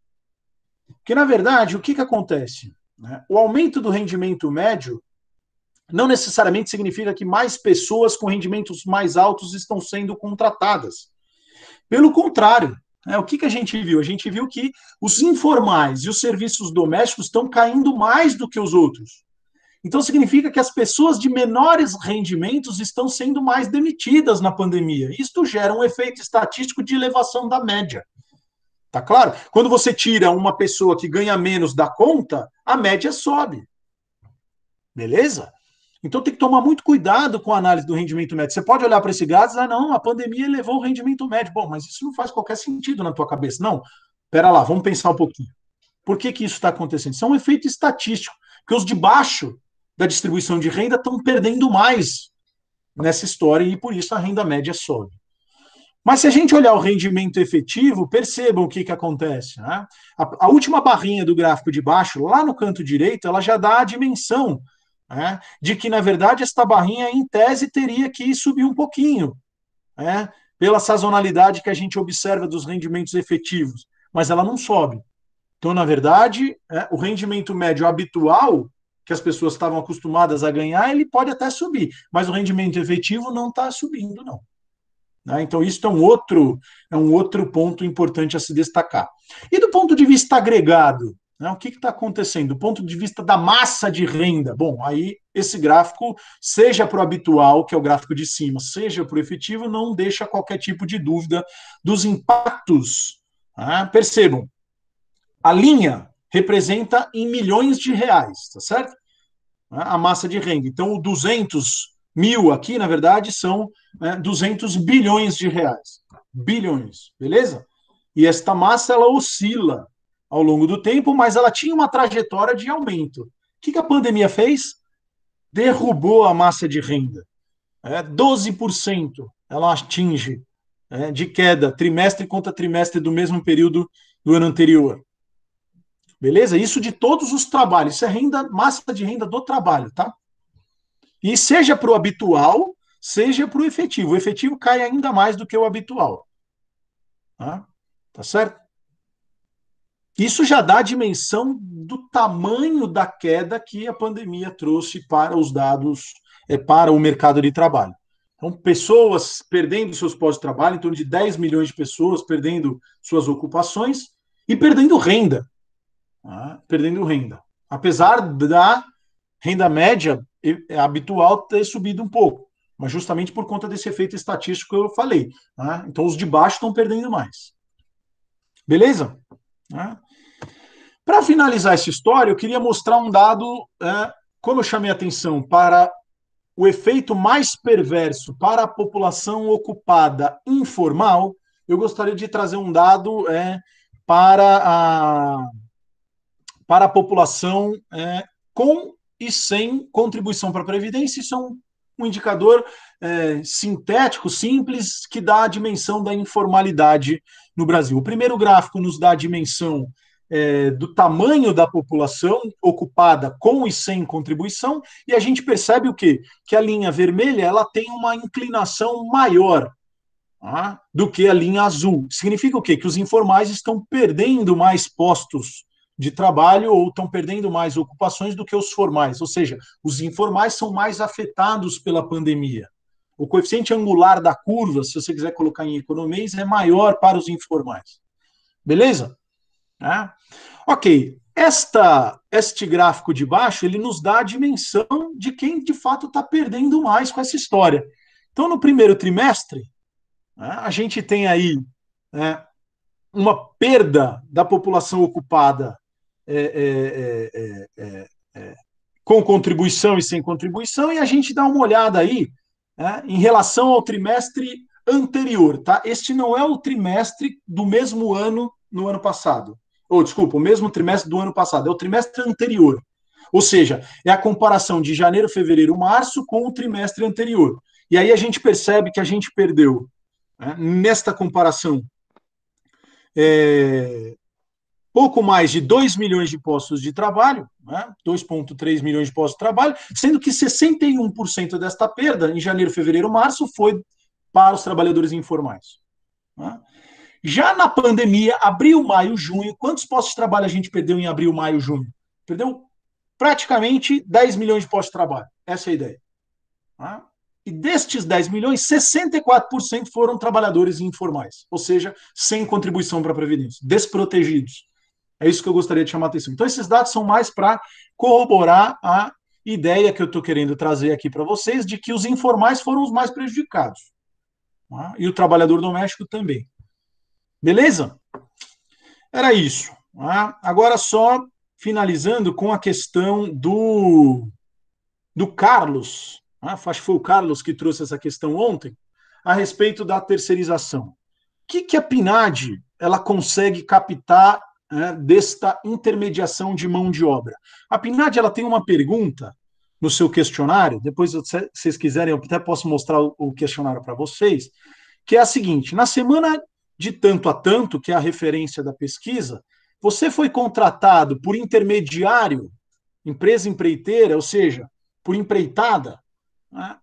Porque, na verdade, o que acontece? O aumento do rendimento médio não necessariamente significa que mais pessoas com rendimentos mais altos estão sendo contratadas. Pelo contrário, o que a gente viu? A gente viu que os informais e os serviços domésticos estão caindo mais do que os outros. Então, significa que as pessoas de menores rendimentos estão sendo mais demitidas na pandemia. Isto gera um efeito estatístico de elevação da média. Tá claro? Quando você tira uma pessoa que ganha menos da conta, a média sobe. Beleza? Então, tem que tomar muito cuidado com a análise do rendimento médio. Você pode olhar para esse gado e dizer, não, a pandemia elevou o rendimento médio. Bom, mas isso não faz qualquer sentido na tua cabeça. Não, pera lá, vamos pensar um pouquinho. Por que isso está acontecendo? Isso é um efeito estatístico, porque os de baixo da distribuição de renda estão perdendo mais nessa história e por isso a renda média sobe. Mas se a gente olhar o rendimento efetivo, percebam o que acontece. A última barrinha do gráfico de baixo, lá no canto direito, ela já dá a dimensão né, de que, na verdade, esta barrinha, em tese, teria que subir um pouquinho, né, pela sazonalidade que a gente observa dos rendimentos efetivos, mas ela não sobe. Então, na verdade, o rendimento médio habitual, que as pessoas estavam acostumadas a ganhar, ele pode até subir, mas o rendimento efetivo não está subindo, não. Né? Então, isso é um outro ponto importante a se destacar. E do ponto de vista agregado, né, o que está acontecendo? Do ponto de vista da massa de renda, bom, aí esse gráfico, seja para o habitual, que é o gráfico de cima, seja para o efetivo, não deixa qualquer tipo de dúvida dos impactos. Né? Percebam, a linha representa em milhões de reais, tá certo? A massa de renda. Então, o 200 mil aqui, na verdade, são 200 bilhões de reais. Bilhões, beleza? E esta massa, ela oscila ao longo do tempo, mas ela tinha uma trajetória de aumento. O que a pandemia fez? Derrubou a massa de renda. 12% ela atinge de queda, trimestre contra trimestre do mesmo período do ano anterior. Beleza? Isso de todos os trabalhos. Isso é renda, massa de renda do trabalho, tá? E seja para o habitual, seja para o efetivo. O efetivo cai ainda mais do que o habitual. Tá certo? Isso já dá a dimensão do tamanho da queda que a pandemia trouxe para os dados, para o mercado de trabalho. Então, pessoas perdendo seus postos de trabalho, em torno de 10 milhões de pessoas perdendo suas ocupações e perdendo renda. Perdendo renda. Apesar da renda média habitual ter subido um pouco, mas justamente por conta desse efeito estatístico que eu falei. Então, os de baixo estão perdendo mais. Beleza? Para finalizar essa história, eu queria mostrar um dado, como eu chamei a atenção para o efeito mais perverso para a população ocupada informal, eu gostaria de trazer um dado para a população com e sem contribuição para a Previdência. Isso é um indicador sintético, simples, que dá a dimensão da informalidade no Brasil. O primeiro gráfico nos dá a dimensão do tamanho da população ocupada com e sem contribuição, e a gente percebe o quê? Que a linha vermelha ela tem uma inclinação maior do que a linha azul. Significa o quê? Que os informais estão perdendo mais postos de trabalho ou estão perdendo mais ocupações do que os formais, ou seja, os informais são mais afetados pela pandemia. O coeficiente angular da curva, se você quiser colocar em economês, é maior para os informais. Beleza? Ok. Este gráfico de baixo, ele nos dá a dimensão de quem, de fato, está perdendo mais com essa história. Então, no primeiro trimestre, a gente tem aí uma perda da população ocupada com contribuição e sem contribuição, e a gente dá uma olhada aí em relação ao trimestre anterior, tá? Este não é o trimestre do mesmo ano no ano passado. Desculpa, o mesmo trimestre do ano passado, é o trimestre anterior. Ou seja, é a comparação de janeiro, fevereiro, março com o trimestre anterior. E aí a gente percebe que a gente perdeu, nesta comparação, pouco mais de 2 milhões de postos de trabalho, 2,3 milhões de postos de trabalho, sendo que 61% desta perda, em janeiro, fevereiro, março, foi para os trabalhadores informais. Já na pandemia, abril, maio, junho, quantos postos de trabalho a gente perdeu em abril, maio, junho? Perdeu praticamente 10 milhões de postos de trabalho. Essa é a ideia. E destes 10 milhões, 64% foram trabalhadores informais, ou seja, sem contribuição para a Previdência, desprotegidos. É isso que eu gostaria de chamar a atenção. Então, esses dados são mais para corroborar a ideia que eu estou querendo trazer aqui para vocês, de que os informais foram os mais prejudicados. E o trabalhador doméstico também. Beleza? Era isso. Agora, só finalizando com a questão do Carlos. Acho que foi o Carlos que trouxe essa questão ontem, a respeito da terceirização. O que a PNAD ela consegue captar desta intermediação de mão de obra? A PNAD ela tem uma pergunta no seu questionário, depois, se vocês quiserem, eu até posso mostrar o questionário para vocês, que é a seguinte: na semana de tanto a tanto, que é a referência da pesquisa, você foi contratado por intermediário, empresa empreiteira, ou seja, por empreitada? Né?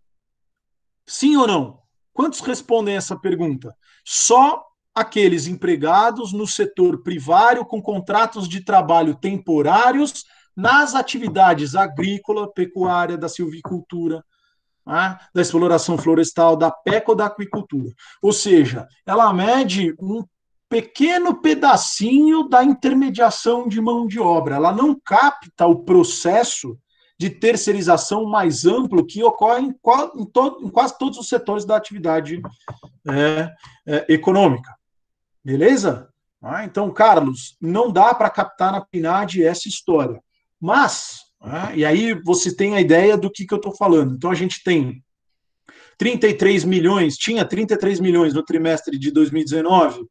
Sim ou não? Quantos respondem essa pergunta? Só aqueles empregados no setor privado com contratos de trabalho temporários nas atividades agrícola, pecuária, da silvicultura, né, da exploração florestal, da peca ou da aquicultura. Ou seja, ela mede um pequeno pedacinho da intermediação de mão de obra. Ela não capta o processo de terceirização mais amplo que ocorre em quase todos os setores da atividade econômica. Beleza? Então, Carlos, não dá para captar na PNAD essa história. Mas, e aí você tem a ideia do que eu estou falando. Então, a gente tem 33 milhões, tinha 33 milhões no trimestre de 2019,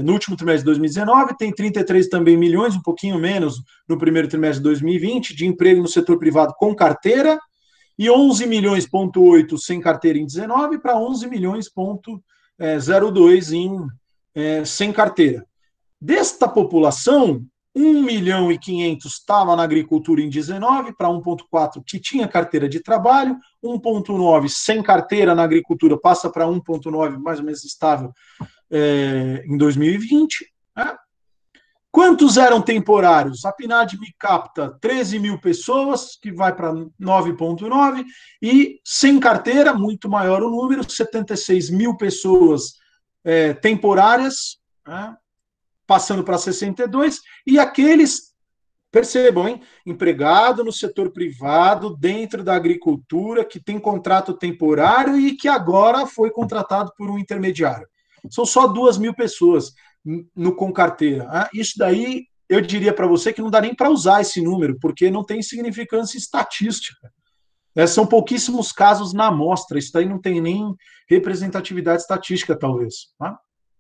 no último trimestre de 2019, tem 33 também milhões, um pouquinho menos no primeiro trimestre de 2020, de emprego no setor privado com carteira, e 11 milhões, ponto 8 sem carteira em 19, para 11 milhões, ponto 02 sem carteira. Desta população, 1 milhão e 500 estava na agricultura em 19, para 1,4 que tinha carteira de trabalho, 1,9 sem carteira na agricultura passa para 1,9 mais ou menos estável em 2020. Né? Quantos eram temporários? A PNAD me capta 13 mil pessoas, que vai para 9,9, e sem carteira, muito maior o número, 76 mil pessoas temporárias, né? Passando para 62, e aqueles, percebam, hein, empregado no setor privado, dentro da agricultura, que tem contrato temporário e que agora foi contratado por um intermediário. São só 2 mil pessoas no com carteira. Isso daí, eu diria para você que não dá nem para usar esse número, porque não tem significância estatística. São pouquíssimos casos na amostra, isso daí não tem nem representatividade estatística, talvez.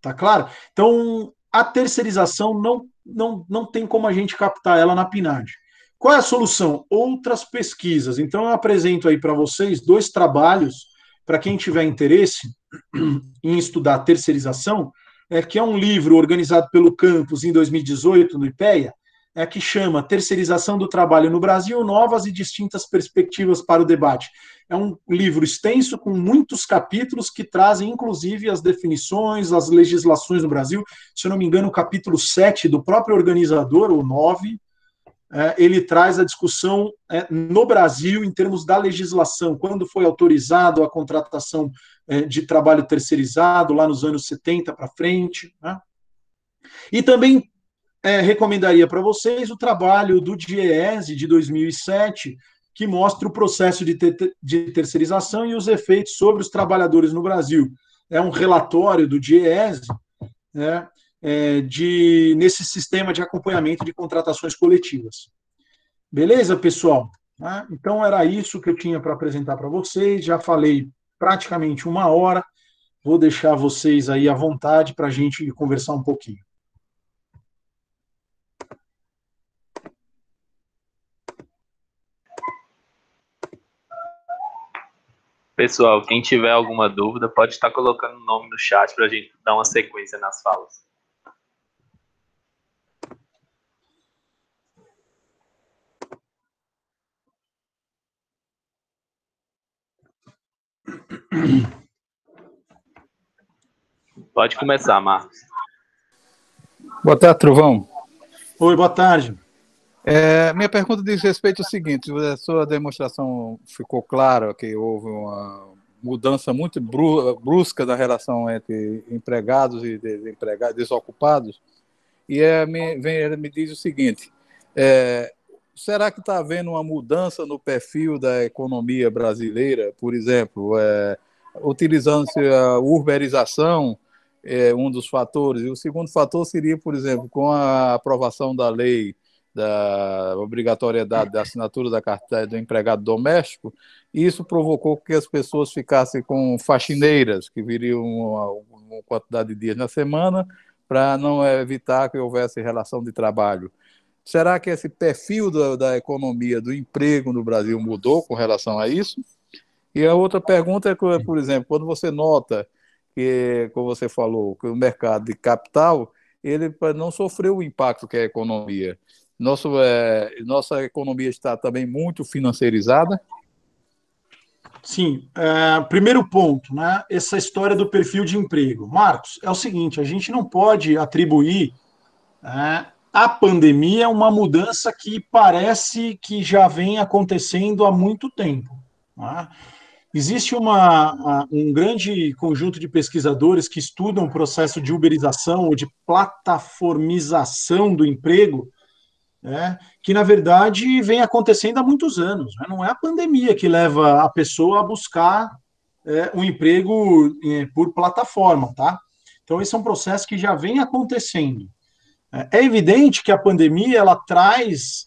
Tá claro? Então, a terceirização não tem como a gente captar ela na PNAD. Qual é a solução? Outras pesquisas. Então, eu apresento aí para vocês 2 trabalhos, para quem tiver interesse em estudar terceirização, que é um livro organizado pelo Campus em 2018, no IPEA, que chama Terceirização do Trabalho no Brasil, Novas e Distintas Perspectivas para o Debate. É um livro extenso, com muitos capítulos, que trazem, inclusive, as definições, as legislações no Brasil. Se eu não me engano, o capítulo 7 do próprio organizador, ou 9, ele traz a discussão no Brasil, em termos da legislação, quando foi autorizado a contratação de trabalho terceirizado, lá nos anos 70 para frente. Né? E também recomendaria para vocês o trabalho do DIEESE, de 2007, que mostra o processo de terceirização e os efeitos sobre os trabalhadores no Brasil. É um relatório do DIEESE, né, nesse sistema de acompanhamento de contratações coletivas. Beleza, pessoal? Então, era isso que eu tinha para apresentar para vocês. Já falei praticamente 1 hora. Vou deixar vocês aí à vontade para a gente conversar um pouquinho. Pessoal, quem tiver alguma dúvida, pode estar colocando o nome no chat para a gente dar uma sequência nas falas. Pode começar, Marcos. Boa tarde, Trovão. Oi, boa tarde. Minha pergunta diz respeito ao seguinte: a sua demonstração ficou clara que houve uma mudança muito brusca da relação entre empregados e desempregados, desocupados, e me diz o seguinte: será que está havendo uma mudança no perfil da economia brasileira, por exemplo, utilizando-se a urbanização, um dos fatores, e o segundo fator seria, por exemplo, com a aprovação da lei da obrigatoriedade da assinatura da carteira do empregado doméstico, isso provocou que as pessoas ficassem com faxineiras, que viriam uma quantidade de dias na semana, para não evitar que houvesse relação de trabalho. Será que esse perfil da economia, do emprego no Brasil mudou com relação a isso? E a outra pergunta é, por exemplo, quando você nota que, como você falou, que o mercado de capital ele não sofreu o impacto que é a economia. Nossa economia está também muito financiarizada. Sim, primeiro ponto, né? Essa história do perfil de emprego. Marcos, é o seguinte: a gente não pode atribuir à pandemia uma mudança que parece que já vem acontecendo há muito tempo. Né? Existe um grande conjunto de pesquisadores que estudam o processo de uberização ou de plataformização do emprego, que, na verdade, vem acontecendo há muitos anos. Né? Não é a pandemia que leva a pessoa a buscar um emprego por plataforma. Tá? Então, esse é um processo que já vem acontecendo. É evidente que a pandemia ela traz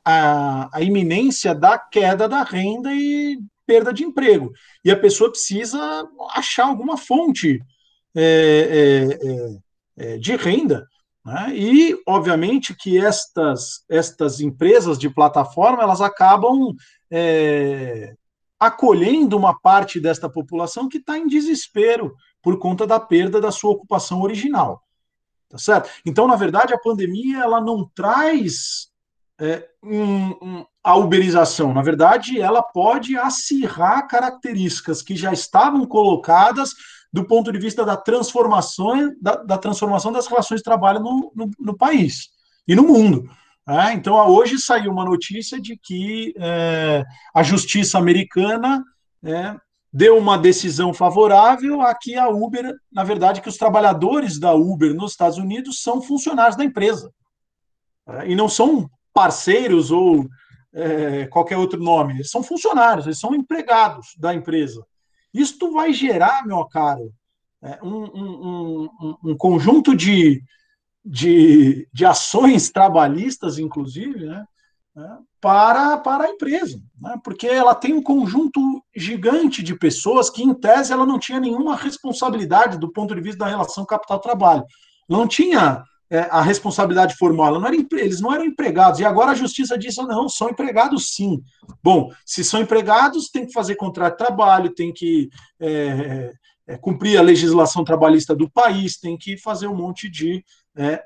a iminência da queda da renda e perda de emprego. E a pessoa precisa achar alguma fonte de renda. Né? E, obviamente, que estas empresas de plataforma elas acabam acolhendo uma parte desta população que está em desespero por conta da perda da sua ocupação original. Tá certo? Então, na verdade, a pandemia ela não traz a uberização. Na verdade, ela pode acirrar características que já estavam colocadas do ponto de vista da transformação, da transformação das relações de trabalho no país e no mundo. Então, hoje saiu uma notícia de que a justiça americana deu uma decisão favorável a que a Uber, na verdade, que os trabalhadores da Uber nos Estados Unidos são funcionários da empresa. E não são parceiros ou qualquer outro nome. Eles são funcionários, eles são empregados da empresa. Isto vai gerar, meu caro, um conjunto de ações trabalhistas, inclusive, para a empresa, né? Porque ela tem um conjunto gigante de pessoas que, em tese, ela não tinha nenhuma responsabilidade do ponto de vista da relação capital-trabalho. Não tinha a responsabilidade formal, eles não eram empregados, e agora a justiça disse, não, são empregados sim. Bom, se são empregados, tem que fazer contrato de trabalho, tem que cumprir a legislação trabalhista do país, tem que fazer um monte de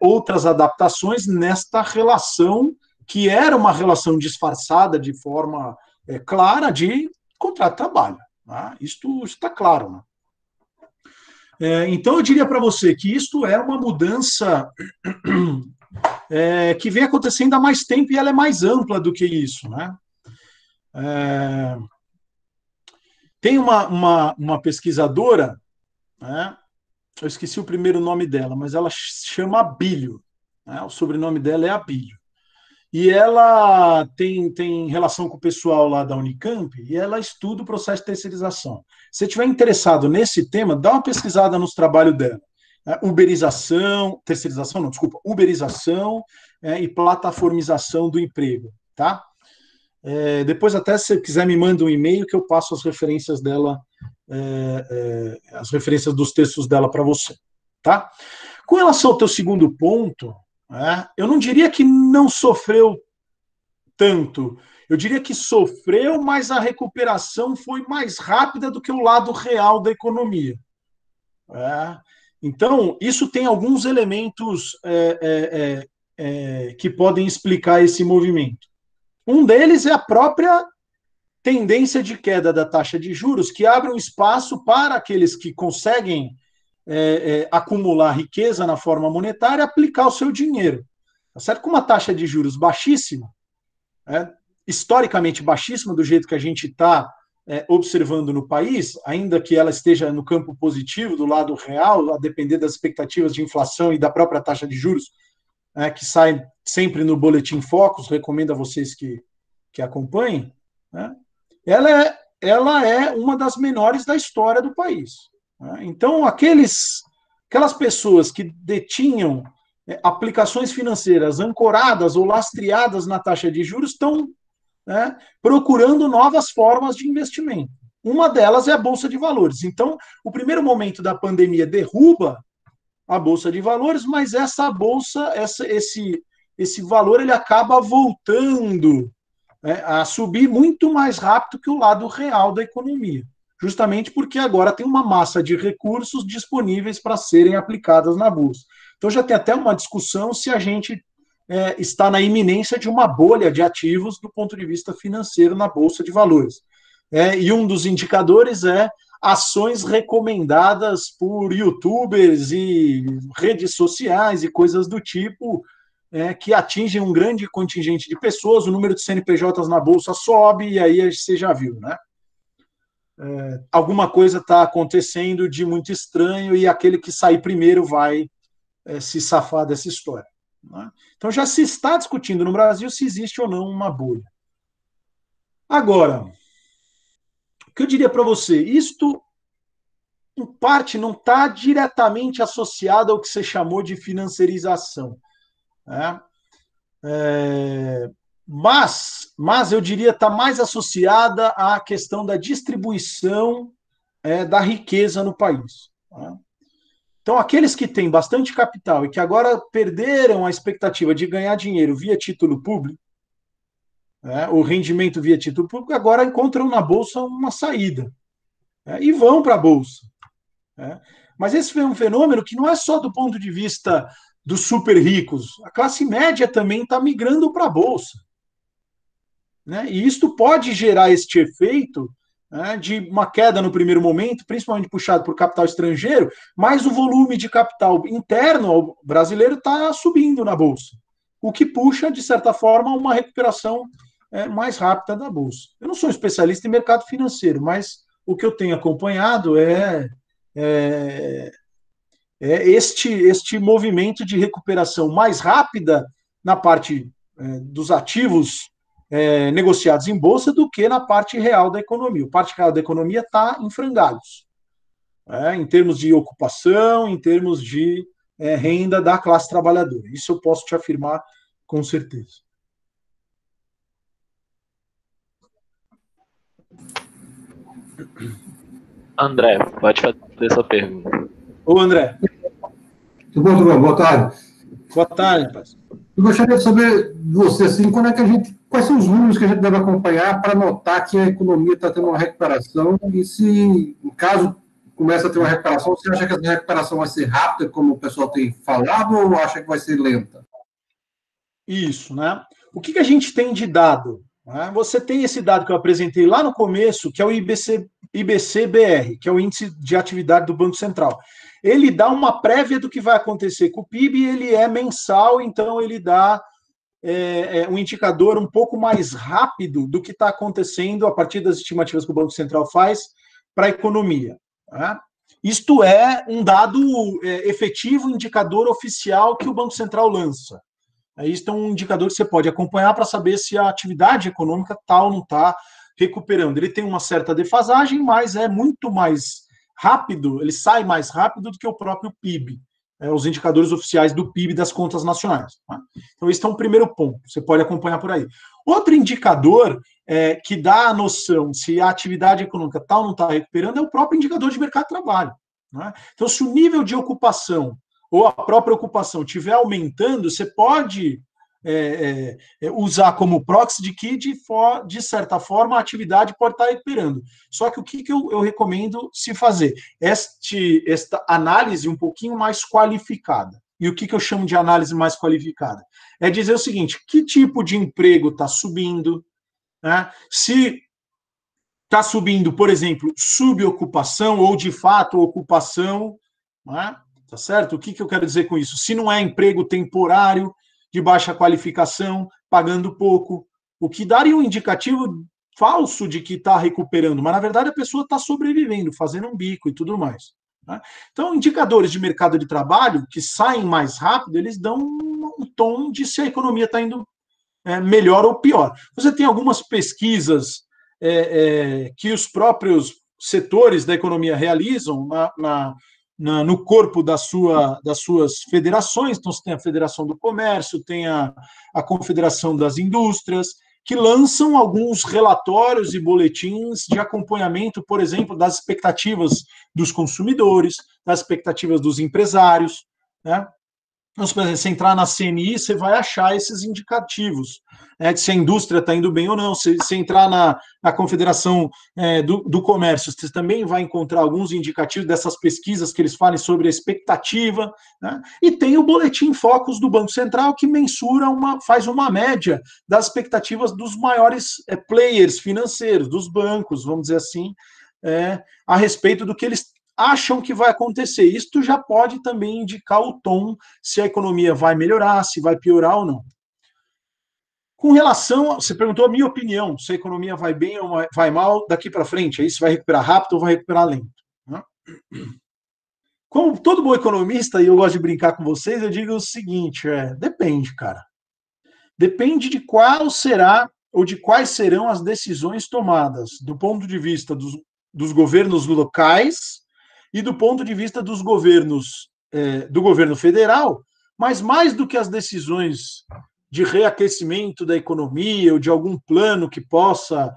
outras adaptações nesta relação que era uma relação disfarçada de forma clara de contrato de trabalho. Né? Isto está claro. Né? Então, eu diria para você que isto é uma mudança que vem acontecendo há mais tempo e ela é mais ampla do que isso. Né? Tem uma pesquisadora, né? Eu esqueci o primeiro nome dela, mas ela chama Abílio. Né? O sobrenome dela é Abílio. E ela tem relação com o pessoal lá da Unicamp e ela estuda o processo de terceirização. Se você estiver interessado nesse tema, dá uma pesquisada nos trabalhos dela. Uberização e plataformização do emprego. Tá? Depois, até se você quiser, me manda um e-mail que eu passo as referências dela, as referências dos textos dela para você. Tá? Com relação ao teu segundo ponto, eu não diria que não sofreu tanto. Eu diria que sofreu, mas a recuperação foi mais rápida do que o lado real da economia. Então, isso tem alguns elementos que podem explicar esse movimento. Um deles é a própria tendência de queda da taxa de juros, que abre um espaço para aqueles que conseguem acumular riqueza na forma monetária, aplicar o seu dinheiro. Tá certo? Com uma taxa de juros baixíssima, historicamente baixíssima, do jeito que a gente está observando no país, ainda que ela esteja no campo positivo, do lado real, a depender das expectativas de inflação e da própria taxa de juros, que sai sempre no Boletim Focus, recomendo a vocês que acompanhem, ela é uma das menores da história do país. Então, aquelas pessoas que detinham aplicações financeiras ancoradas ou lastreadas na taxa de juros estão procurando novas formas de investimento. Uma delas é a Bolsa de Valores. Então, o primeiro momento da pandemia derruba a Bolsa de Valores, mas essa bolsa, esse valor, ele acaba voltando a subir muito mais rápido que o lado real da economia. Justamente porque agora tem uma massa de recursos disponíveis para serem aplicadas na Bolsa. Então já tem até uma discussão se a gente está na iminência de uma bolha de ativos do ponto de vista financeiro na Bolsa de Valores. E um dos indicadores é ações recomendadas por youtubers e redes sociais e coisas do tipo, que atingem um grande contingente de pessoas, o número de CNPJs na Bolsa sobe, e aí você já viu, né? Alguma coisa está acontecendo de muito estranho e aquele que sair primeiro vai se safar dessa história. Né? Então já se está discutindo no Brasil se existe ou não uma bolha. Agora, o que eu diria para você? Isto, em parte, não está diretamente associado ao que você chamou de financiarização. Né? Mas eu diria está mais associada à questão da distribuição da riqueza no país. Né? Então, aqueles que têm bastante capital e que agora perderam a expectativa de ganhar dinheiro via título público, o rendimento via título público, agora encontram na Bolsa uma saída e vão para a Bolsa. Mas esse foi um fenômeno que não é só do ponto de vista dos super ricos, a classe média também está migrando para a Bolsa. E isto pode gerar este efeito de uma queda no primeiro momento, principalmente puxado por capital estrangeiro, mas o volume de capital interno brasileiro está subindo na Bolsa, o que puxa, de certa forma, uma recuperação mais rápida da Bolsa. Eu não sou especialista em mercado financeiro, mas o que eu tenho acompanhado este movimento de recuperação mais rápida na parte dos ativos negociados em bolsa do que na parte real da economia. A parte real da economia está em frangalhos, em termos de ocupação, em termos de renda da classe trabalhadora. Isso eu posso te afirmar com certeza. André, pode fazer sua pergunta. Ô, André. Tudo bom, boa tarde. Boa tarde, rapaz. Eu gostaria de saber de você, assim, quais são os números que a gente deve acompanhar para notar que a economia está tendo uma recuperação e se, em caso comece a ter uma recuperação, você acha que essa recuperação vai ser rápida, como o pessoal tem falado, ou acha que vai ser lenta? Isso, né? O que a gente tem de dado? Você tem esse dado que eu apresentei lá no começo, que é o IBC-BR, que é o Índice de Atividade do Banco Central. Ele dá uma prévia do que vai acontecer com o PIB, ele é mensal, então ele dá um indicador um pouco mais rápido do que está acontecendo a partir das estimativas que o Banco Central faz para a economia. Isto é um dado efetivo, indicador oficial que o Banco Central lança. Isso é um indicador que você pode acompanhar para saber se a atividade econômica está ou não está recuperando. Ele tem uma certa defasagem, mas é muito mais rápido, ele sai mais rápido do que o próprio PIB, os indicadores oficiais do PIB das contas nacionais. Então, esse é um primeiro ponto, você pode acompanhar por aí. Outro indicador que dá a noção se a atividade econômica está ou não está recuperando é o próprio indicador de mercado de trabalho. Então, se o nível de ocupação ou a própria ocupação estiver aumentando, você pode usar como proxy de que, de certa forma, a atividade pode estar recuperando. Só que o que eu recomendo se fazer? Esta análise um pouquinho mais qualificada. E o que eu chamo de análise mais qualificada? É dizer o seguinte, que tipo de emprego está subindo? Se está subindo, por exemplo, subocupação ou, de fato, ocupação, tá certo? O que eu quero dizer com isso? Se não é emprego temporário, de baixa qualificação, pagando pouco, o que daria um indicativo falso de que está recuperando, mas na verdade a pessoa está sobrevivendo, fazendo um bico e tudo mais. Então, indicadores de mercado de trabalho que saem mais rápido, eles dão um tom de se a economia está indo melhor ou pior. Você tem algumas pesquisas que os próprios setores da economia realizam no corpo das suas federações. Então, você tem a Federação do Comércio, tem a Confederação das Indústrias, que lançam alguns relatórios e boletins de acompanhamento, por exemplo, das expectativas dos consumidores, das expectativas dos empresários. Então, por exemplo, se entrar na CNI, você vai achar esses indicativos, né, de se a indústria está indo bem ou não. Se entrar na Confederação do Comércio, você também vai encontrar alguns indicativos dessas pesquisas que eles falem sobre a expectativa. Né? E tem o Boletim Focus do Banco Central, que mensura, faz uma média das expectativas dos maiores players financeiros, dos bancos, vamos dizer assim, a respeito do que eles acham que vai acontecer. Isto já pode também indicar o tom, se a economia vai melhorar, se vai piorar ou não. Com relação, você perguntou a minha opinião, se a economia vai bem ou vai mal daqui para frente, aí se vai recuperar rápido ou vai recuperar lento. Né? Como todo bom economista, e eu gosto de brincar com vocês, eu digo o seguinte, depende, cara. Depende de qual será ou de quais serão as decisões tomadas do ponto de vista dos governos locais e do ponto de vista dos governos, do governo federal, mas mais do que as decisões de reaquecimento da economia ou de algum plano que possa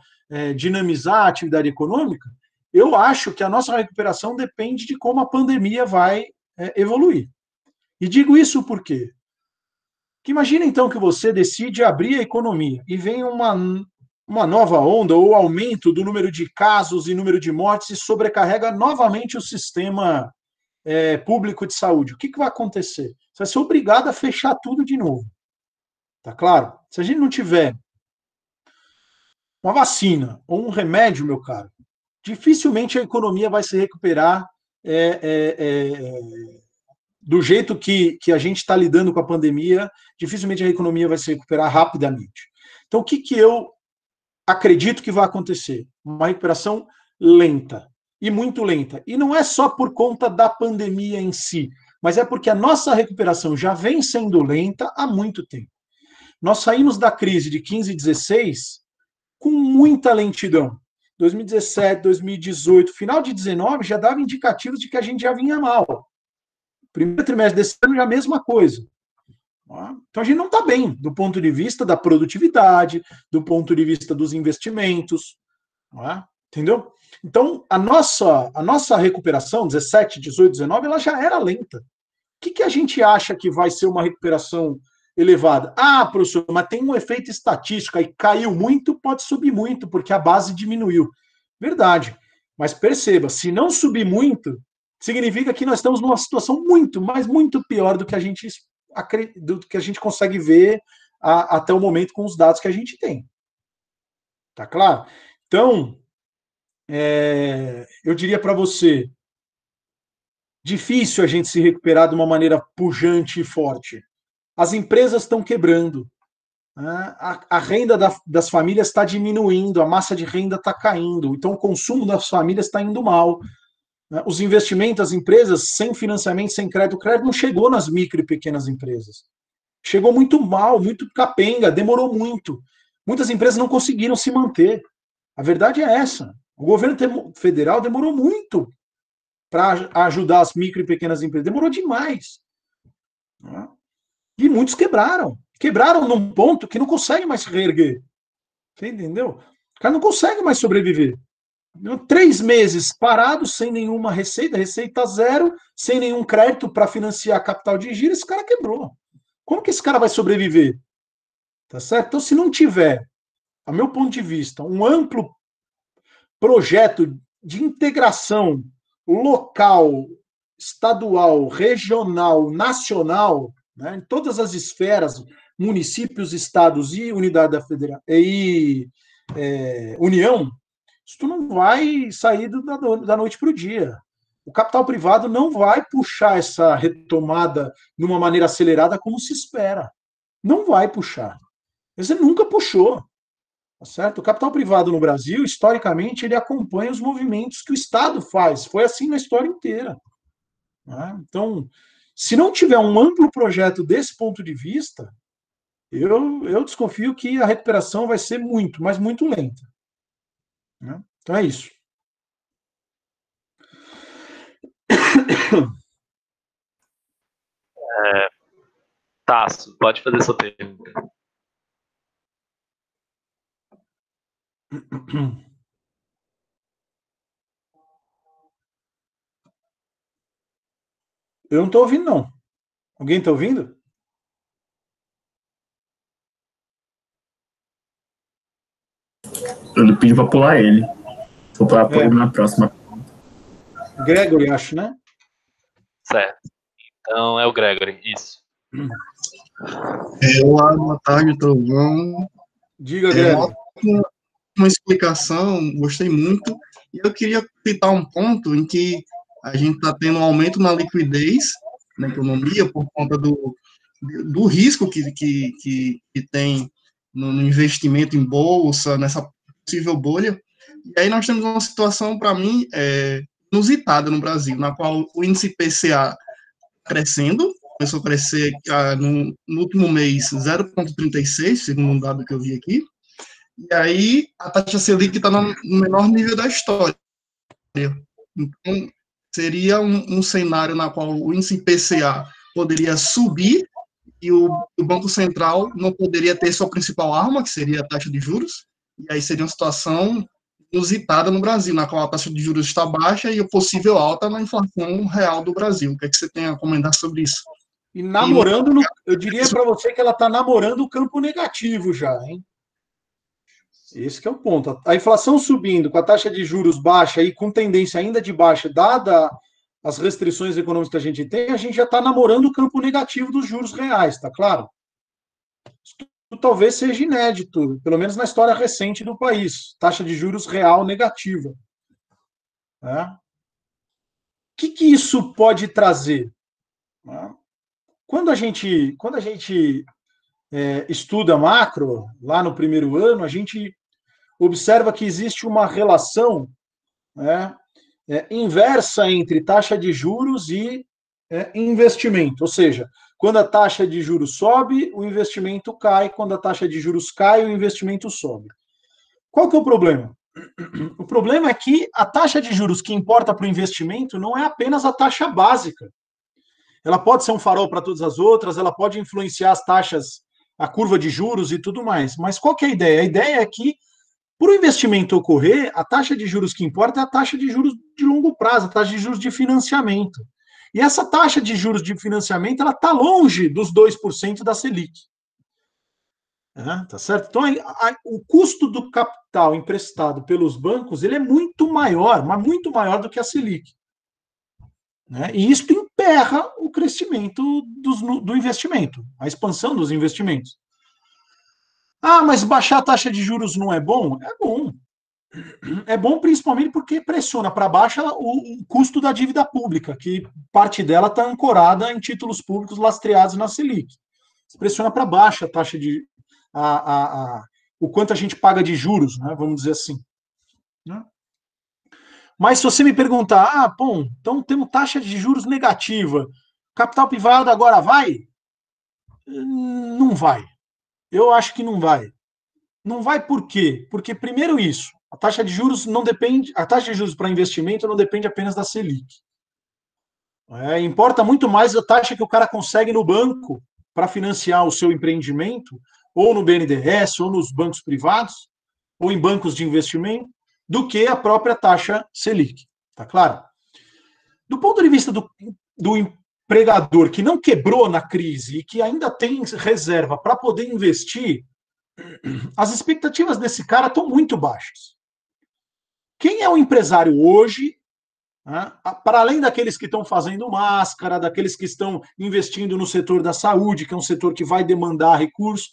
dinamizar a atividade econômica, eu acho que a nossa recuperação depende de como a pandemia vai evoluir. E digo isso por quê? Que imagina então que você decide abrir a economia e vem uma nova onda ou aumento do número de casos e número de mortes e sobrecarrega novamente o sistema público de saúde. O que vai acontecer? Você vai ser obrigado a fechar tudo de novo. Tá claro? Se a gente não tiver uma vacina ou um remédio, meu caro, dificilmente a economia vai se recuperar do jeito que a gente está lidando com a pandemia, dificilmente a economia vai se recuperar rapidamente. Então, o que eu acredito que vai acontecer? Uma recuperação lenta, e muito lenta. E não é só por conta da pandemia em si, mas é porque a nossa recuperação já vem sendo lenta há muito tempo. Nós saímos da crise de 15 e 16 com muita lentidão. 2017, 2018, final de 19 já dava indicativos de que a gente já vinha mal. Primeiro trimestre desse ano já a mesma coisa. Então a gente não está bem do ponto de vista da produtividade, do ponto de vista dos investimentos, entendeu? Então a nossa recuperação, 17, 18, 19, ela já era lenta. O que a gente acha que vai ser uma recuperação elevada? Ah, professor, mas tem um efeito estatístico, aí caiu muito, pode subir muito, porque a base diminuiu. Verdade. Mas perceba, se não subir muito, significa que nós estamos numa situação muito, mas muito pior do que a gente consegue ver até o momento com os dados que a gente tem. Tá claro? Então, eu diria para você, difícil a gente se recuperar de uma maneira pujante e forte. As empresas estão quebrando. A renda das famílias está diminuindo, a massa de renda está caindo, então o consumo das famílias está indo mal. Os investimentos, as empresas, sem financiamento, sem crédito, o crédito não chegou nas micro e pequenas empresas. Chegou muito mal, muito capenga, demorou muito. Muitas empresas não conseguiram se manter. A verdade é essa. O governo federal demorou muito para ajudar as micro e pequenas empresas. Demorou demais. E muitos quebraram. Quebraram num ponto que não consegue mais se reerguer. Você entendeu? O cara não consegue mais sobreviver. 3 meses parados, sem nenhuma receita zero, sem nenhum crédito para financiar capital de giro, esse cara quebrou. Como que esse cara vai sobreviver? Tá certo? Então, se não tiver, a meu ponto de vista, um amplo projeto de integração local, estadual, regional, nacional, né, em todas as esferas, municípios, estados e unidade da federação e União, isso não vai sair da noite para o dia. O capital privado não vai puxar essa retomada de uma maneira acelerada como se espera. Não vai puxar. Você nunca puxou. Tá certo? O capital privado no Brasil, historicamente, ele acompanha os movimentos que o Estado faz. Foi assim na história inteira. Né? Então, se não tiver um amplo projeto desse ponto de vista, eu desconfio que a recuperação vai ser muito, mas muito lenta. Né? Então é isso. Tasso, pode fazer sua pergunta. Eu não estou ouvindo, não. Alguém está ouvindo? Eu pedi para pular ele. Vou pular por ele na próxima. Gregory, acho, né? Certo. Então é o Gregory, isso. Olá, boa tarde, Trovão. Diga, Gregory. Uma explicação, gostei muito. E eu queria citar um ponto em que a gente está tendo um aumento na liquidez na economia por conta do risco que tem no investimento em bolsa, nessa possível bolha. E aí nós temos uma situação, para mim, inusitada no Brasil, na qual o índice IPCA crescendo, começou a crescer no último mês 0,36, segundo um dado que eu vi aqui, e aí a taxa Selic está no menor nível da história. Então, seria um cenário na qual o índice IPCA poderia subir e o Banco Central não poderia ter sua principal arma, que seria a taxa de juros, e aí seria uma situação inusitada no Brasil, na qual a taxa de juros está baixa e o possível alta na inflação real do Brasil. O que é que você tem a comentar sobre isso? E eu diria para você que ela está namorando o campo negativo já, hein? Esse que é o ponto. A inflação subindo, com a taxa de juros baixa e com tendência ainda de baixa, dada as restrições econômicas que a gente tem, a gente já está namorando o campo negativo dos juros reais, tá claro? Isso talvez seja inédito, pelo menos na história recente do país. Taxa de juros real negativa. O que isso pode trazer? Quando a gente estuda macro, lá no primeiro ano, a gente observa que existe uma relação inversa entre taxa de juros e investimento. Ou seja, quando a taxa de juros sobe, o investimento cai. Quando a taxa de juros cai, o investimento sobe. Qual que é o problema? O problema é que a taxa de juros que importa para o investimento não é apenas a taxa básica. Ela pode ser um farol para todas as outras, ela pode influenciar as taxas, a curva de juros e tudo mais. Mas qual que é a ideia? A ideia é que, para o investimento ocorrer, a taxa de juros que importa é a taxa de juros de longo prazo, a taxa de juros de financiamento. E essa taxa de juros de financiamento ela está longe dos 2% da Selic. Tá certo? Então, o custo do capital emprestado pelos bancos ele é muito maior, mas muito maior do que a Selic. E isso emperra o crescimento do investimento, a expansão dos investimentos. Mas baixar a taxa de juros não é bom? É bom. É bom principalmente porque pressiona para baixo o custo da dívida pública, que parte dela está ancorada em títulos públicos lastreados na Selic. Pressiona para baixo a taxa de... o quanto a gente paga de juros, vamos dizer assim. Mas se você me perguntar, então temos taxa de juros negativa, capital privado agora vai? Não vai. Eu acho que não vai. Não vai por quê? Porque, primeiro, a taxa de juros não depende, a taxa de juros para investimento não depende apenas da Selic. Importa muito mais a taxa que o cara consegue no banco para financiar o seu empreendimento, ou no BNDES, ou nos bancos privados, ou em bancos de investimento, do que a própria taxa Selic. Tá claro? Do ponto de vista do empregador que não quebrou na crise e que ainda tem reserva para poder investir, as expectativas desse cara estão muito baixas. Quem é o empresário hoje, para além daqueles que estão fazendo máscara, daqueles que estão investindo no setor da saúde, que é um setor que vai demandar recursos,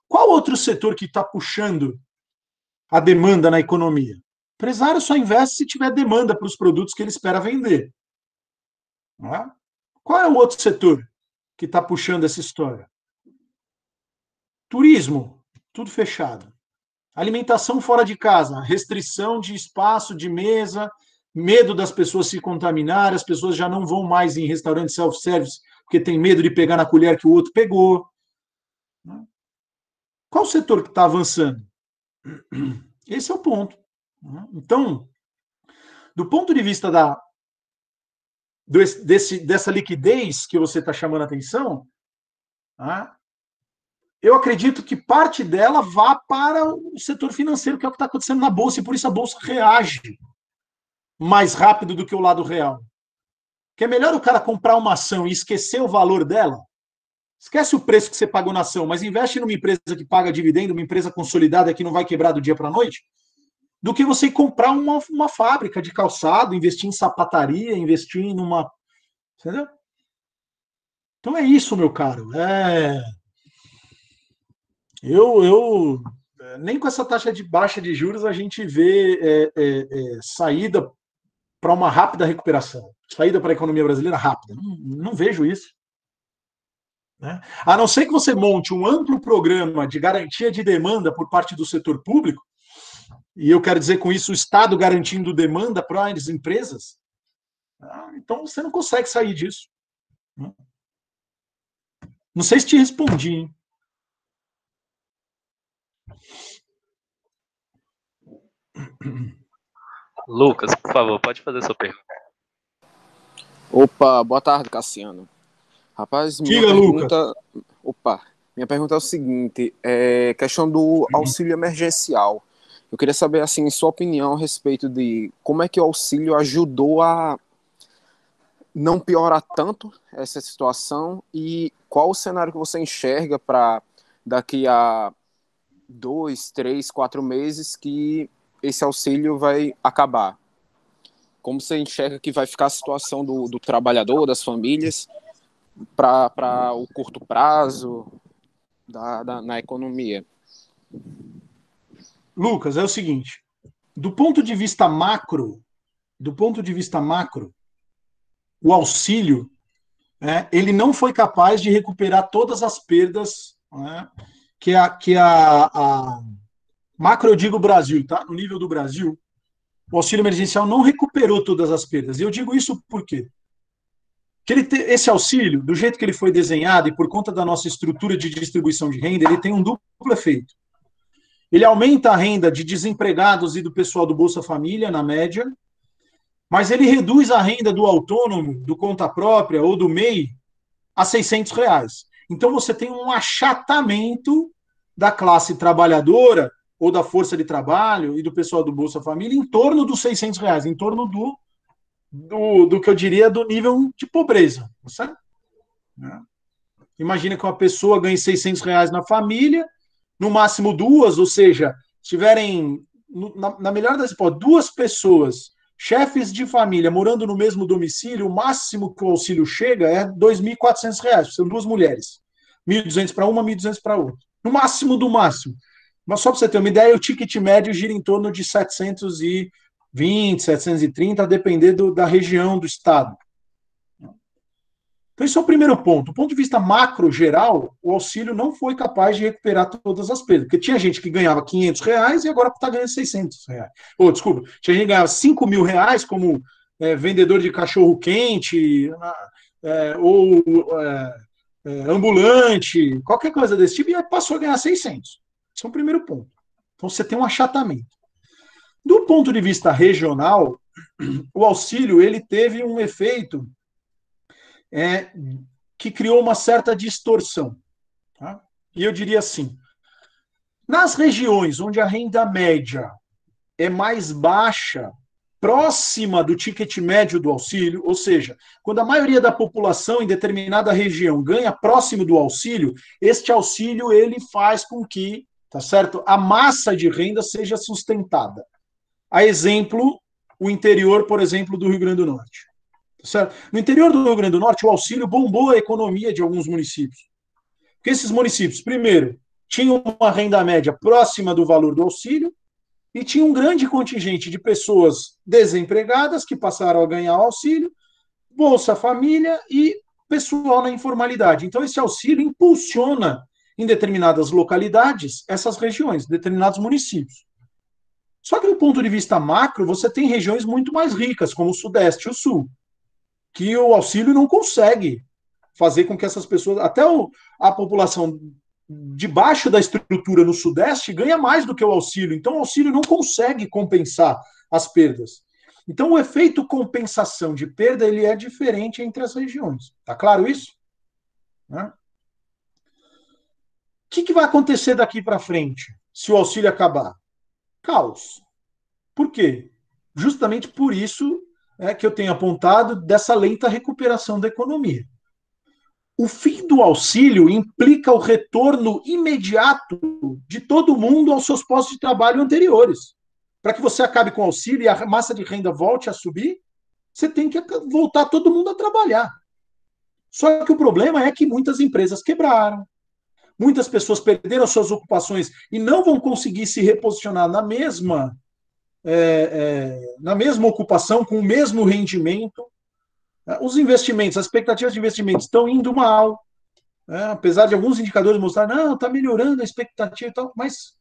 qual outro setor que está puxando a demanda na economia? O empresário só investe se tiver demanda para os produtos que ele espera vender. Qual é o outro setor que está puxando essa história? Turismo, tudo fechado. Alimentação fora de casa, restrição de espaço, de mesa, medo das pessoas se contaminarem, as pessoas já não vão mais em restaurante self-service porque tem medo de pegar na colher que o outro pegou. Qual o setor que está avançando? Esse é o ponto. Então, do ponto de vista dessa liquidez que você está chamando a atenção, eu acredito que parte dela vá para o setor financeiro, que é o que está acontecendo na Bolsa, e por isso a Bolsa reage mais rápido do que o lado real. Que é melhor o cara comprar uma ação e esquecer o valor dela. Esquece o preço que você pagou na ação, mas investe numa empresa que paga dividendo, uma empresa consolidada que não vai quebrar do dia para a noite, do que você comprar uma fábrica de calçado, investir em sapataria, investir numa... Entendeu? Então é isso, meu caro. Nem com essa taxa de baixa de juros a gente vê saída para uma rápida recuperação. Saída para a economia brasileira rápida. Não vejo isso. Né? A não ser que você monte um amplo programa de garantia de demanda por parte do setor público, e eu quero dizer com isso o Estado garantindo demanda para as empresas, então você não consegue sair disso. Não sei se te respondi, hein? Lucas, por favor, pode fazer sua pergunta. Opa, boa tarde, Cassiano. Rapaz, minha Diga, pergunta... Lucas. Opa, minha pergunta é o seguinte, questão do auxílio emergencial. Eu queria saber, assim, sua opinião a respeito de como é que o auxílio ajudou a não piorar tanto essa situação e qual o cenário que você enxerga para daqui a 2, 3, 4 meses que esse auxílio vai acabar. Como você enxerga que vai ficar a situação do trabalhador, das famílias, para o curto prazo na economia? Lucas, é o seguinte, do ponto de vista macro, o auxílio, ele não foi capaz de recuperar todas as perdas, né, que a macro, eu digo Brasil, tá? No nível do Brasil, o auxílio emergencial não recuperou todas as perdas. E eu digo isso por quê? Porque esse auxílio, do jeito que ele foi desenhado e por conta da nossa estrutura de distribuição de renda, ele tem um duplo efeito. Ele aumenta a renda de desempregados e do pessoal do Bolsa Família, na média, mas ele reduz a renda do autônomo, do conta própria ou do MEI a R$600. Então você tem um achatamento da classe trabalhadora ou da força de trabalho e do pessoal do Bolsa Família em torno dos R$600, em torno do que eu diria do nível de pobreza. Certo? Imagina que uma pessoa ganhe R$600 na família, no máximo duas, ou seja, tiverem, na melhor das hipóteses, duas pessoas, chefes de família, morando no mesmo domicílio, o máximo que o auxílio chega é R$2.400, são duas mulheres. 1.200 para uma, 1.200 para outra. No máximo do máximo. Mas só para você ter uma ideia, o ticket médio gira em torno de 720, 730, a depender da região, do estado. Então, esse é o primeiro ponto. Do ponto de vista macro, geral, o auxílio não foi capaz de recuperar todas as perdas. Porque tinha gente que ganhava R$500 e agora está ganhando R$600. Ou, desculpa, tinha gente que ganhava R$5.000 como vendedor de cachorro-quente, ou ambulante, qualquer coisa desse tipo, e passou a ganhar 600. Esse é o primeiro ponto. Então, você tem um achatamento. Do ponto de vista regional, o auxílio ele teve um efeito que criou uma certa distorção. Tá? E eu diria assim, nas regiões onde a renda média é mais baixa, próxima do ticket médio do auxílio, ou seja, quando a maioria da população em determinada região ganha próximo do auxílio, este auxílio ele faz com que, tá certo, a massa de renda seja sustentada. A exemplo, o interior, por exemplo, do Rio Grande do Norte. Certo? No interior do Rio Grande do Norte, o auxílio bombou a economia de alguns municípios. Porque esses municípios, primeiro, tinham uma renda média próxima do valor do auxílio e tinha um grande contingente de pessoas desempregadas que passaram a ganhar auxílio, Bolsa Família e pessoal na informalidade. Então, esse auxílio impulsiona, em determinadas localidades, essas regiões, determinados municípios. Só que, do ponto de vista macro, você tem regiões muito mais ricas, como o Sudeste e o Sul, que o auxílio não consegue fazer com que essas pessoas, até a população debaixo da estrutura no Sudeste ganha mais do que o auxílio, então o auxílio não consegue compensar as perdas. Então o efeito compensação de perda ele é diferente entre as regiões. Tá claro isso? Né? O que vai acontecer daqui para frente se o auxílio acabar? Caos. Por quê? Justamente por isso que eu tenho apontado dessa lenta recuperação da economia. O fim do auxílio implica o retorno imediato de todo mundo aos seus postos de trabalho anteriores. Para que você acabe com o auxílio e a massa de renda volte a subir, você tem que voltar todo mundo a trabalhar. Só que o problema é que muitas empresas quebraram, muitas pessoas perderam suas ocupações e não vão conseguir se reposicionar na mesma ocupação, com o mesmo rendimento. Os investimentos, as expectativas de investimentos estão indo mal, apesar de alguns indicadores mostrarem, não, está melhorando a expectativa e tal, mas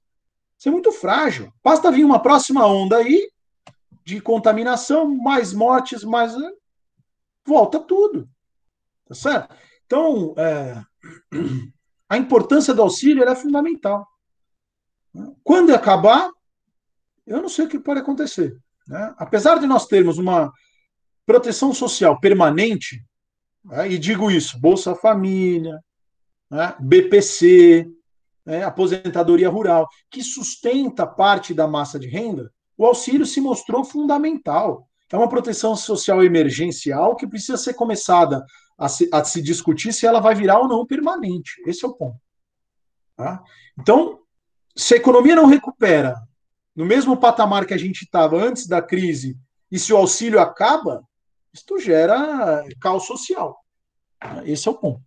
isso é muito frágil. Basta vir uma próxima onda aí de contaminação, mais mortes, mais... volta tudo. Tá certo? Então, a importância do auxílio é fundamental. Quando acabar, eu não sei o que pode acontecer. Né? Apesar de nós termos uma proteção social permanente, e digo isso, Bolsa Família, BPC, aposentadoria rural, que sustenta parte da massa de renda, o auxílio se mostrou fundamental. É uma proteção social emergencial que precisa ser começada a se discutir se ela vai virar ou não permanente. Esse é o ponto. Tá? Então, se a economia não recupera no mesmo patamar que a gente estava antes da crise, e se o auxílio acaba, isto gera caos social. Esse é o ponto.